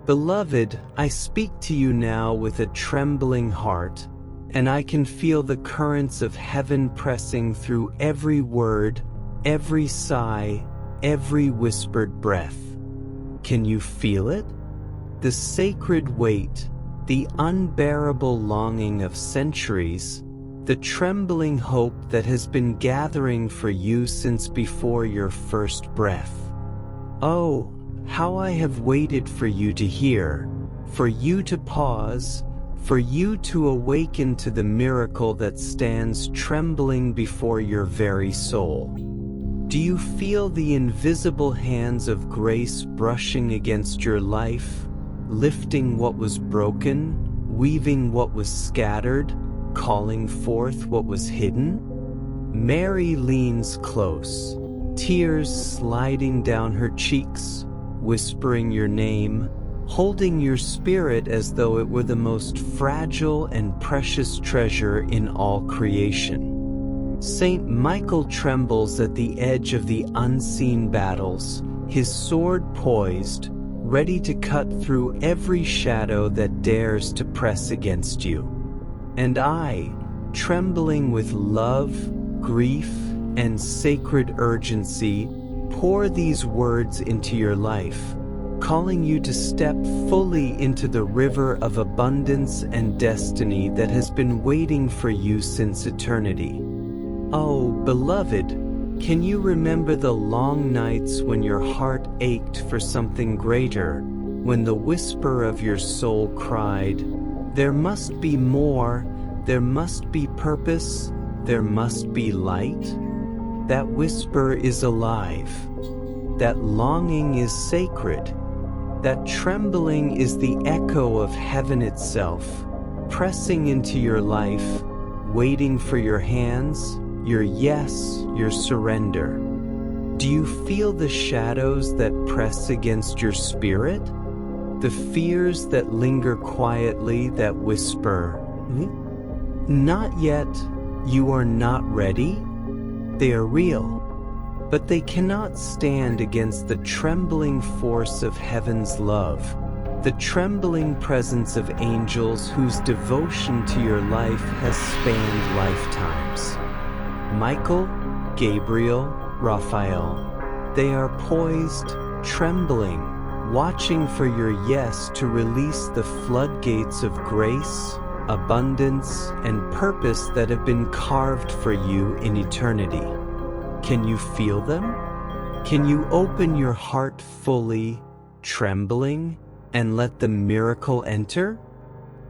Beloved, I speak to you now with a trembling heart, and I can feel the currents of heaven pressing through every word, every sigh, every whispered breath. Can you feel it? The sacred weight, the unbearable longing of centuries, the trembling hope that has been gathering for you since before your first breath. Oh, how I have waited for you to hear, for you to pause, for you to awaken to the miracle that stands trembling before your very soul. Do you feel the invisible hands of grace brushing against your life, lifting what was broken, weaving what was scattered, calling forth what was hidden? Mary leans close, tears sliding down her cheeks, whispering your name, holding your spirit as though it were the most fragile and precious treasure in all creation. Saint Michael trembles at the edge of the unseen battles, his sword poised, ready to cut through every shadow that dares to press against you. And I, trembling with love, grief, and sacred urgency, pour these words into your life, calling you to step fully into the river of abundance and destiny that has been waiting for you since eternity. Oh, beloved, can you remember the long nights when your heart ached for something greater, when the whisper of your soul cried, "There must be more, there must be purpose, there must be light"? That whisper is alive. That longing is sacred. That trembling is the echo of heaven itself, pressing into your life, waiting for your hands, your yes, your surrender. Do you feel the shadows that press against your spirit? The fears that linger quietly, that whisper, "Not yet, you are not ready"? They are real, but they cannot stand against the trembling force of heaven's love, the trembling presence of angels whose devotion to your life has spanned lifetimes. Michael, Gabriel, Raphael, they are poised, trembling, watching for your yes to release the floodgates of grace, abundance, and purpose that have been carved for you in eternity. Can you feel them? Can you open your heart fully, trembling, and let the miracle enter?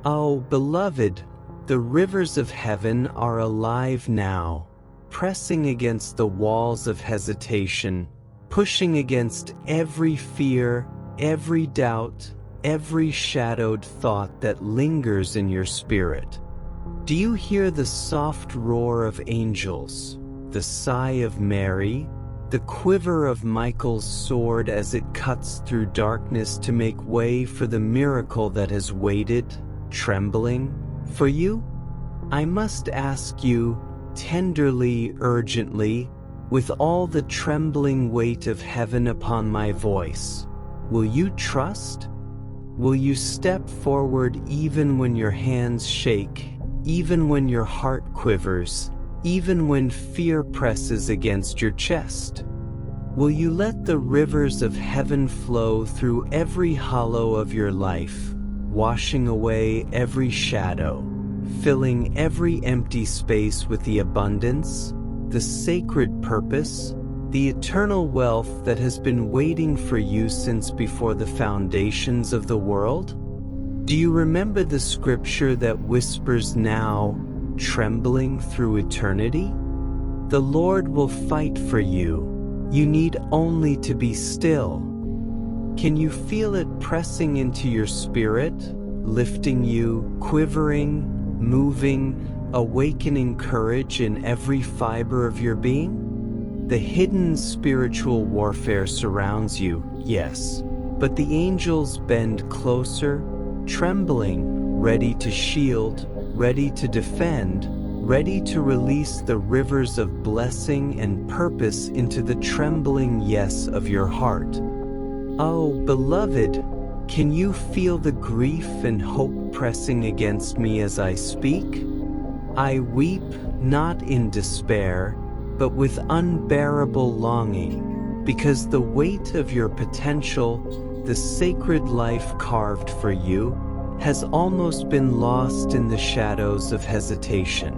Oh, beloved, the rivers of heaven are alive now, pressing against the walls of hesitation, pushing against every fear, every doubt, every shadowed thought that lingers in your spirit. Do you hear the soft roar of angels, the sigh of Mary, the quiver of Michael's sword as it cuts through darkness to make way for the miracle that has waited, trembling, for you? I must ask you, tenderly, urgently, with all the trembling weight of heaven upon my voice, will you trust? Will you step forward even when your hands shake, even when your heart quivers, even when fear presses against your chest? Will you let the rivers of heaven flow through every hollow of your life, washing away every shadow, filling every empty space with the abundance, the sacred purpose, the eternal wealth that has been waiting for you since before the foundations of the world? Do you remember the scripture that whispers now, trembling through eternity? The Lord will fight for you. You need only to be still. Can you feel it pressing into your spirit, lifting you, quivering, moving, awakening courage in every fiber of your being? The hidden spiritual warfare surrounds you, yes, but the angels bend closer, trembling, ready to shield, ready to defend, ready to release the rivers of blessing and purpose into the trembling yes of your heart. Oh, beloved, can you feel the grief and hope pressing against me as I speak? I weep not in despair, but with unbearable longing, because the weight of your potential, the sacred life carved for you, has almost been lost in the shadows of hesitation.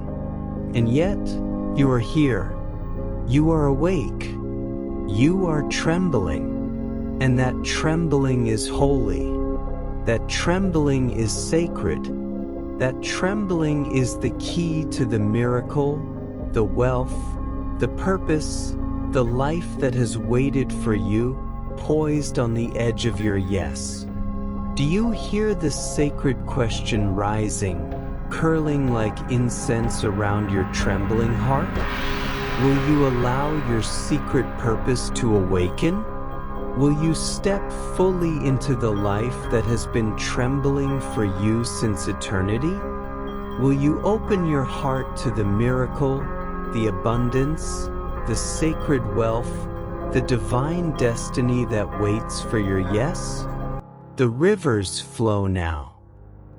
And yet, you are here. You are awake. You are trembling. And that trembling is holy. That trembling is sacred. That trembling is the key to the miracle, the wealth, the purpose, the life that has waited for you, poised on the edge of your yes. Do you hear the sacred question rising, curling like incense around your trembling heart? Will you allow your secret purpose to awaken? Will you step fully into the life that has been trembling for you since eternity? Will you open your heart to the miracle, the abundance, the sacred wealth, the divine destiny that waits for your yes? The rivers flow now.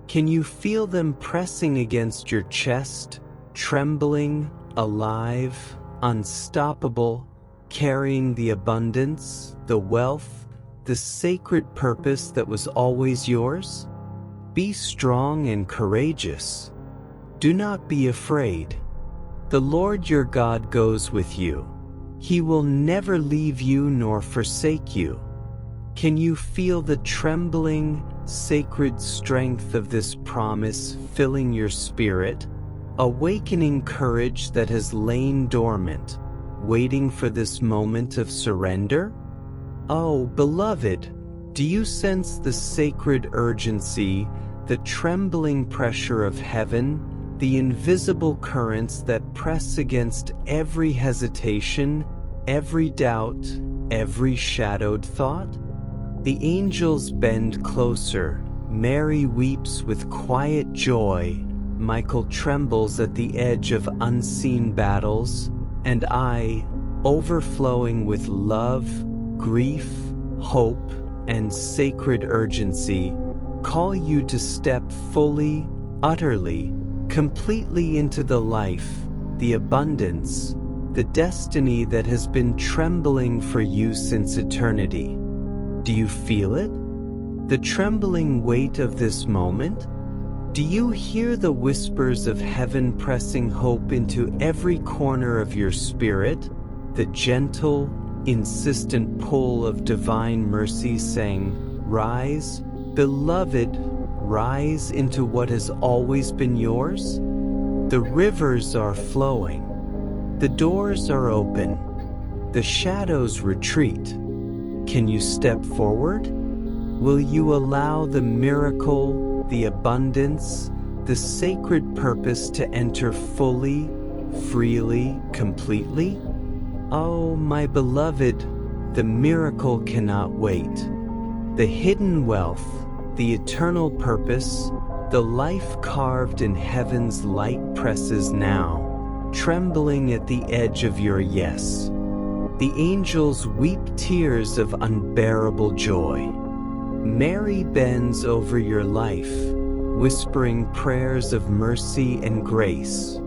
Can you feel them pressing against your chest, trembling, alive, unstoppable, carrying the abundance, the wealth, the sacred purpose that was always yours? Be strong and courageous. Do not be afraid. The Lord your God goes with you. He will never leave you nor forsake you. Can you feel the trembling, sacred strength of this promise filling your spirit, awakening courage that has lain dormant, waiting for this moment of surrender? Oh, beloved, do you sense the sacred urgency, the trembling pressure of heaven, the invisible currents that press against every hesitation, every doubt, every shadowed thought? The angels bend closer, Mary weeps with quiet joy, Michael trembles at the edge of unseen battles, and I, overflowing with love, grief, hope, and sacred urgency, call you to step fully, utterly, completely into the life, the abundance, the destiny that has been trembling for you since eternity. Do you feel it? The trembling weight of this moment? Do you hear the whispers of heaven pressing hope into every corner of your spirit? The gentle, insistent pull of divine mercy saying, "Rise, beloved, rise into what has always been yours"? The rivers are flowing. The doors are open. The shadows retreat. Can you step forward? Will you allow the miracle, the abundance, the sacred purpose to enter fully, freely, completely? Oh, my beloved, the miracle cannot wait. The hidden wealth, the eternal purpose, the life carved in heaven's light presses now, trembling at the edge of your yes. The angels weep tears of unbearable joy. Mary bends over your life, whispering prayers of mercy and grace.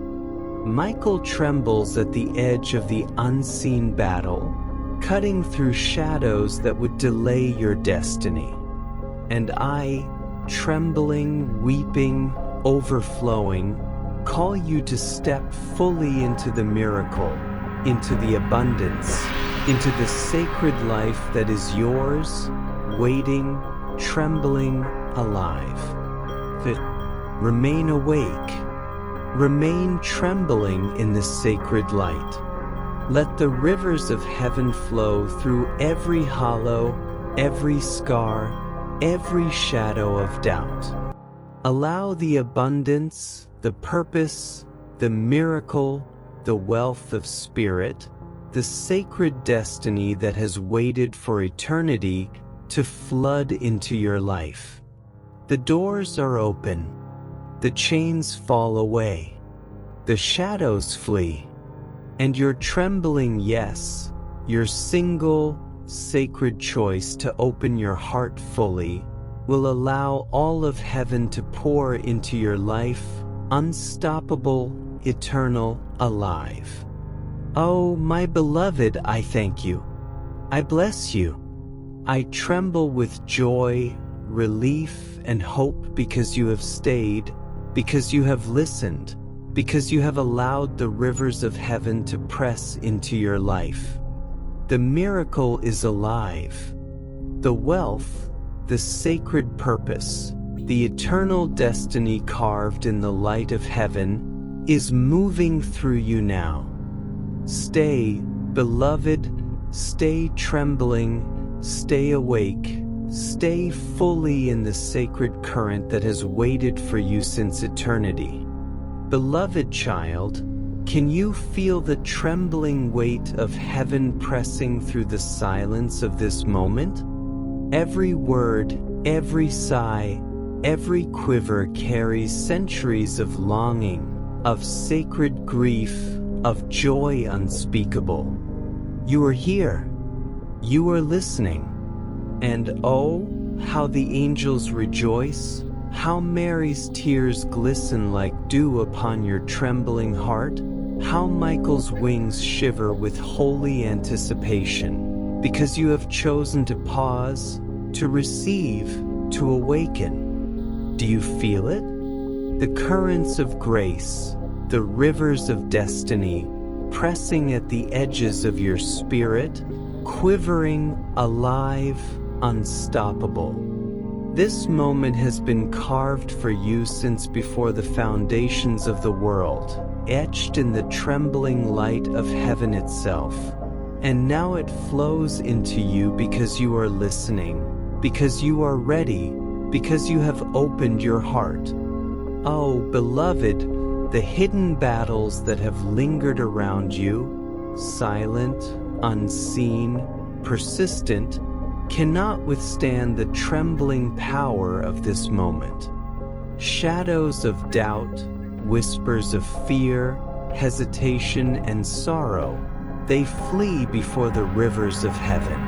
Michael trembles at the edge of the unseen battle, cutting through shadows that would delay your destiny. And I, trembling, weeping, overflowing, call you to step fully into the miracle, into the abundance, into the sacred life that is yours, waiting, trembling, alive. Remain awake. Remain trembling in the sacred light. Let the rivers of heaven flow through every hollow, every scar, every shadow of doubt. Allow the abundance, the purpose, the miracle, the wealth of spirit, the sacred destiny that has waited for eternity to flood into your life. The doors are open. The chains fall away. The shadows flee. And your trembling yes, your single, sacred choice to open your heart fully, will allow all of heaven to pour into your life, unstoppable, eternal, alive. Oh, my beloved, I thank you. I bless you. I tremble with joy, relief, and hope because you have stayed, because you have listened, because you have allowed the rivers of heaven to press into your life. The miracle is alive. The wealth, the sacred purpose, the eternal destiny carved in the light of heaven is moving through you now. Stay, beloved, stay trembling, stay awake, stay fully in the sacred current that has waited for you since eternity. Beloved child, can you feel the trembling weight of heaven pressing through the silence of this moment? Every word, every sigh, every quiver carries centuries of longing, of sacred grief, of joy unspeakable. You are here. You are listening. And oh, how the angels rejoice, how Mary's tears glisten like dew upon your trembling heart, how Michael's wings shiver with holy anticipation, because you have chosen to pause, to receive, to awaken. Do you feel it? The currents of grace, the rivers of destiny, pressing at the edges of your spirit, quivering, alive, unstoppable. This moment has been carved for you since before the foundations of the world, etched in the trembling light of heaven itself. And now it flows into you because you are listening, because you are ready, because you have opened your heart. Oh, beloved, the hidden battles that have lingered around you, silent, unseen, persistent, cannot withstand the trembling power of this moment. Shadows of doubt, whispers of fear, hesitation, and sorrow, they flee before the rivers of heaven.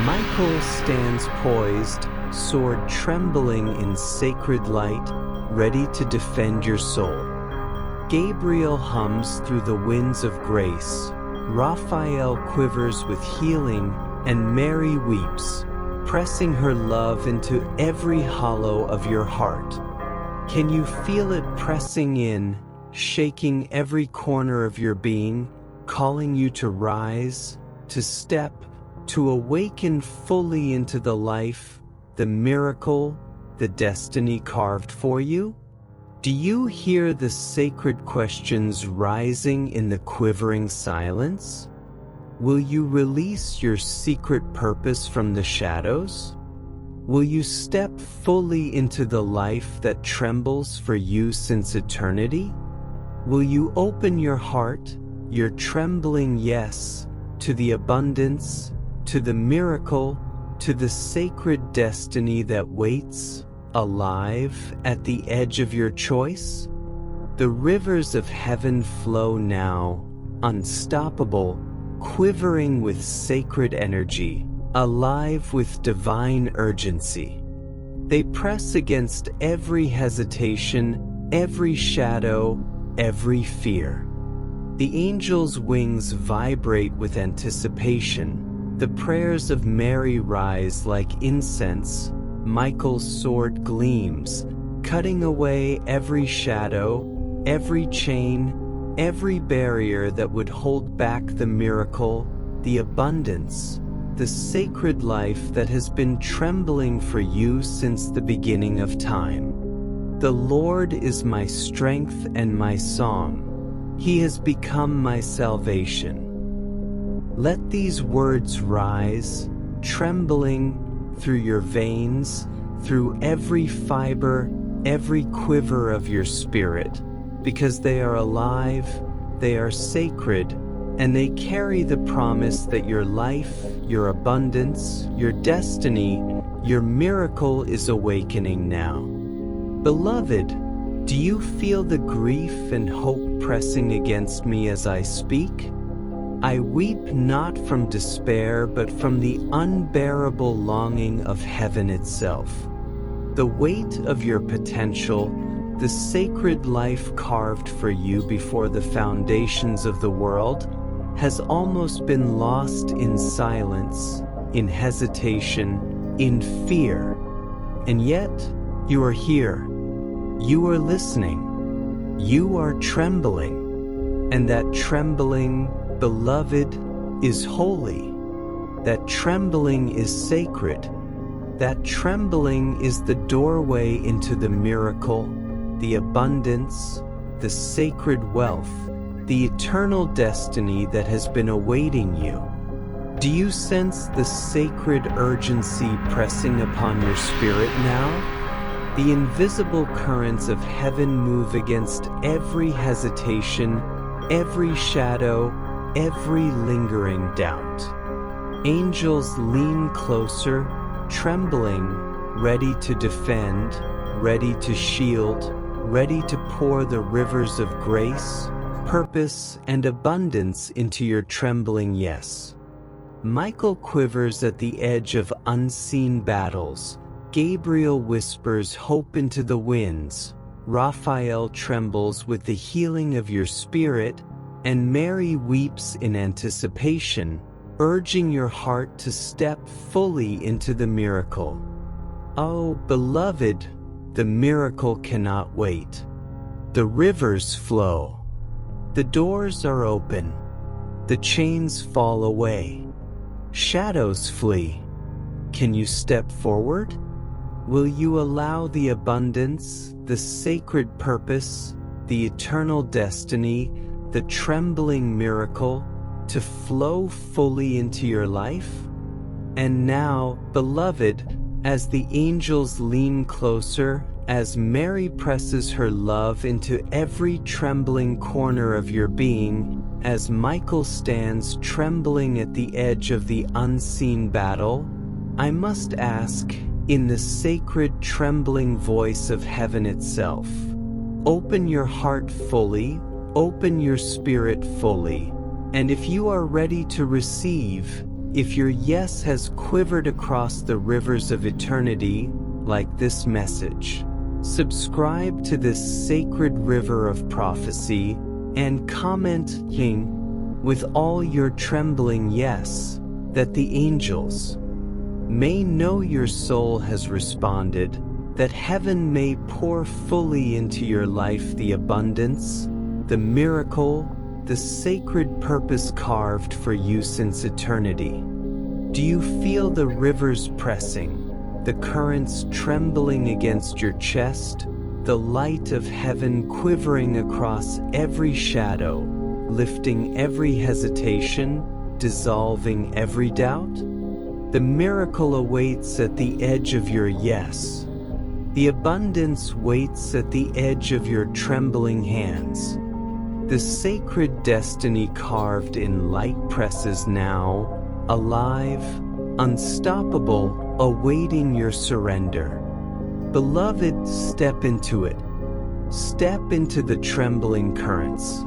Michael stands poised, sword trembling in sacred light, ready to defend your soul. Gabriel hums through the winds of grace, Raphael quivers with healing, and Mary weeps, pressing her love into every hollow of your heart. Can you feel it pressing in, shaking every corner of your being, calling you to rise, to step, to awaken fully into the life, the miracle, the destiny carved for you? Do you hear the sacred questions rising in the quivering silence? Will you release your secret purpose from the shadows? Will you step fully into the life that trembles for you since eternity? Will you open your heart, your trembling yes, to the abundance, to the miracle, to the sacred destiny that waits, alive, at the edge of your choice? The rivers of heaven flow now, unstoppable, quivering with sacred energy, alive with divine urgency. They press against every hesitation, every shadow, every fear. The angels' wings vibrate with anticipation. The prayers of Mary rise like incense. Michael's sword gleams, cutting away every shadow, every chain, every barrier that would hold back the miracle, the abundance, the sacred life that has been trembling for you since the beginning of time. The Lord is my strength and my song. He has become my salvation. Let these words rise, trembling through your veins, through every fiber, every quiver of your spirit, because they are alive, they are sacred, and they carry the promise that your life, your abundance, your destiny, your miracle is awakening now. Beloved, do you feel the grief and hope pressing against me as I speak? I weep not from despair, but from the unbearable longing of heaven itself. The weight of your potential, the sacred life carved for you before the foundations of the world, has almost been lost in silence, in hesitation, in fear. And yet, you are here. You are listening. You are trembling. And that trembling, beloved, is holy. That trembling is sacred. That trembling is the doorway into the miracle, the abundance, the sacred wealth, the eternal destiny that has been awaiting you. Do you sense the sacred urgency pressing upon your spirit now? The invisible currents of heaven move against every hesitation, every shadow, every lingering doubt. Angels lean closer, trembling, ready to defend, ready to shield, ready to pour the rivers of grace, purpose, and abundance into your trembling yes. Michael quivers at the edge of unseen battles. Gabriel whispers hope into the winds. Raphael trembles with the healing of your spirit, and Mary weeps in anticipation, urging your heart to step fully into the miracle. Oh, beloved, the miracle cannot wait. The rivers flow. The doors are open. The chains fall away. Shadows flee. Can you step forward? Will you allow the abundance, the sacred purpose, the eternal destiny, the trembling miracle to flow fully into your life? And now, beloved, as the angels lean closer, as Mary presses her love into every trembling corner of your being, as Michael stands trembling at the edge of the unseen battle, I must ask, in the sacred trembling voice of heaven itself, open your heart fully, open your spirit fully, and if you are ready to receive, if your yes has quivered across the rivers of eternity, like this message, subscribe to this sacred river of prophecy and comment with all your trembling yes, that the angels may know your soul has responded, that heaven may pour fully into your life the abundance, the miracle, the sacred purpose carved for you since eternity. Do you feel the rivers pressing, the currents trembling against your chest, the light of heaven quivering across every shadow, lifting every hesitation, dissolving every doubt? The miracle awaits at the edge of your yes. The abundance waits at the edge of your trembling hands. The sacred destiny carved in light presses now, alive, unstoppable, awaiting your surrender. Beloved, step into it. Step into the trembling currents.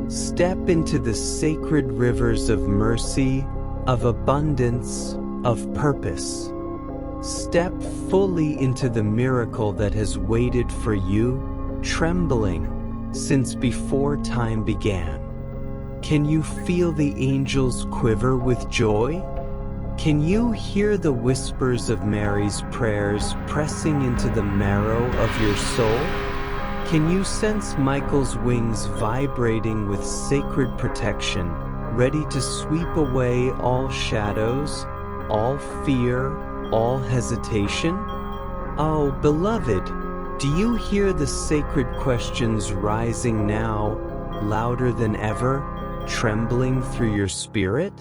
Step into the sacred rivers of mercy, of abundance, of purpose. Step fully into the miracle that has waited for you, trembling, since before time began. Can you feel the angels quiver with joy? Can you hear the whispers of Mary's prayers pressing into the marrow of your soul? Can you sense Michael's wings vibrating with sacred protection, ready to sweep away all shadows, all fear, all hesitation? Oh, beloved, do you hear the sacred questions rising now, louder than ever, trembling through your spirit?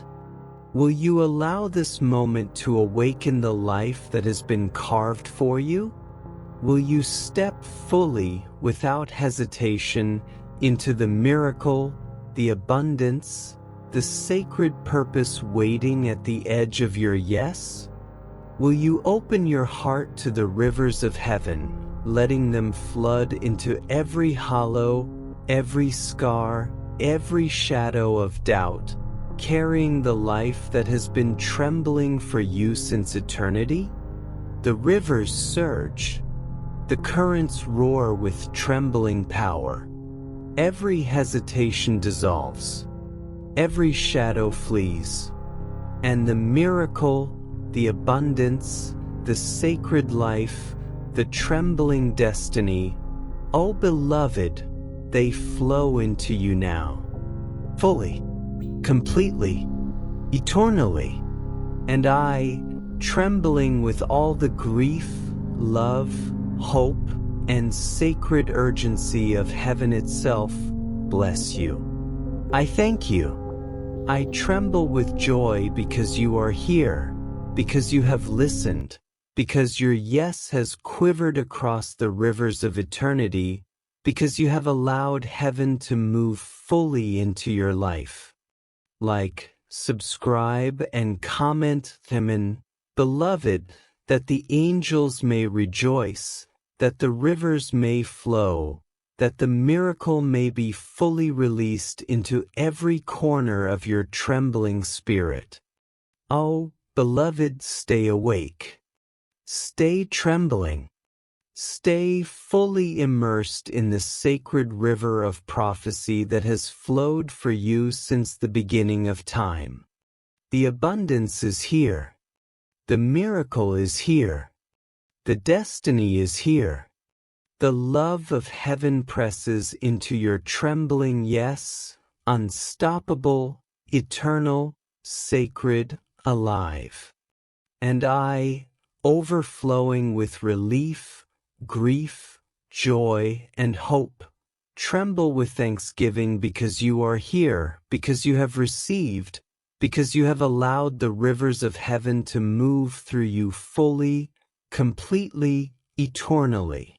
Will you allow this moment to awaken the life that has been carved for you? Will you step fully, without hesitation, into the miracle, the abundance, the sacred purpose waiting at the edge of your yes? Will you open your heart to the rivers of heaven, letting them flood into every hollow, every scar, every shadow of doubt, carrying the life that has been trembling for you since eternity? The rivers surge. The currents roar with trembling power. Every hesitation dissolves. Every shadow flees. and the miracle, the abundance, the sacred life, the trembling destiny, oh beloved, they flow into you now, fully, completely, eternally. And I, trembling with all the grief, love, hope, and sacred urgency of heaven itself, bless you. I thank you. I tremble with joy because you are here, because you have listened, because your yes has quivered across the rivers of eternity, because you have allowed heaven to move fully into your life. Like, subscribe, and comment, Themin, beloved, that the angels may rejoice, that the rivers may flow, that the miracle may be fully released into every corner of your trembling spirit. Oh, beloved, stay awake. Stay trembling. Stay fully immersed in the sacred river of prophecy that has flowed for you since the beginning of time. The abundance is here. The miracle is here. The destiny is here. The love of heaven presses into your trembling yes, unstoppable, eternal, sacred, alive. And I, overflowing with relief, grief, joy, and hope, tremble with thanksgiving because you are here, because you have received, because you have allowed the rivers of heaven to move through you fully, completely, eternally.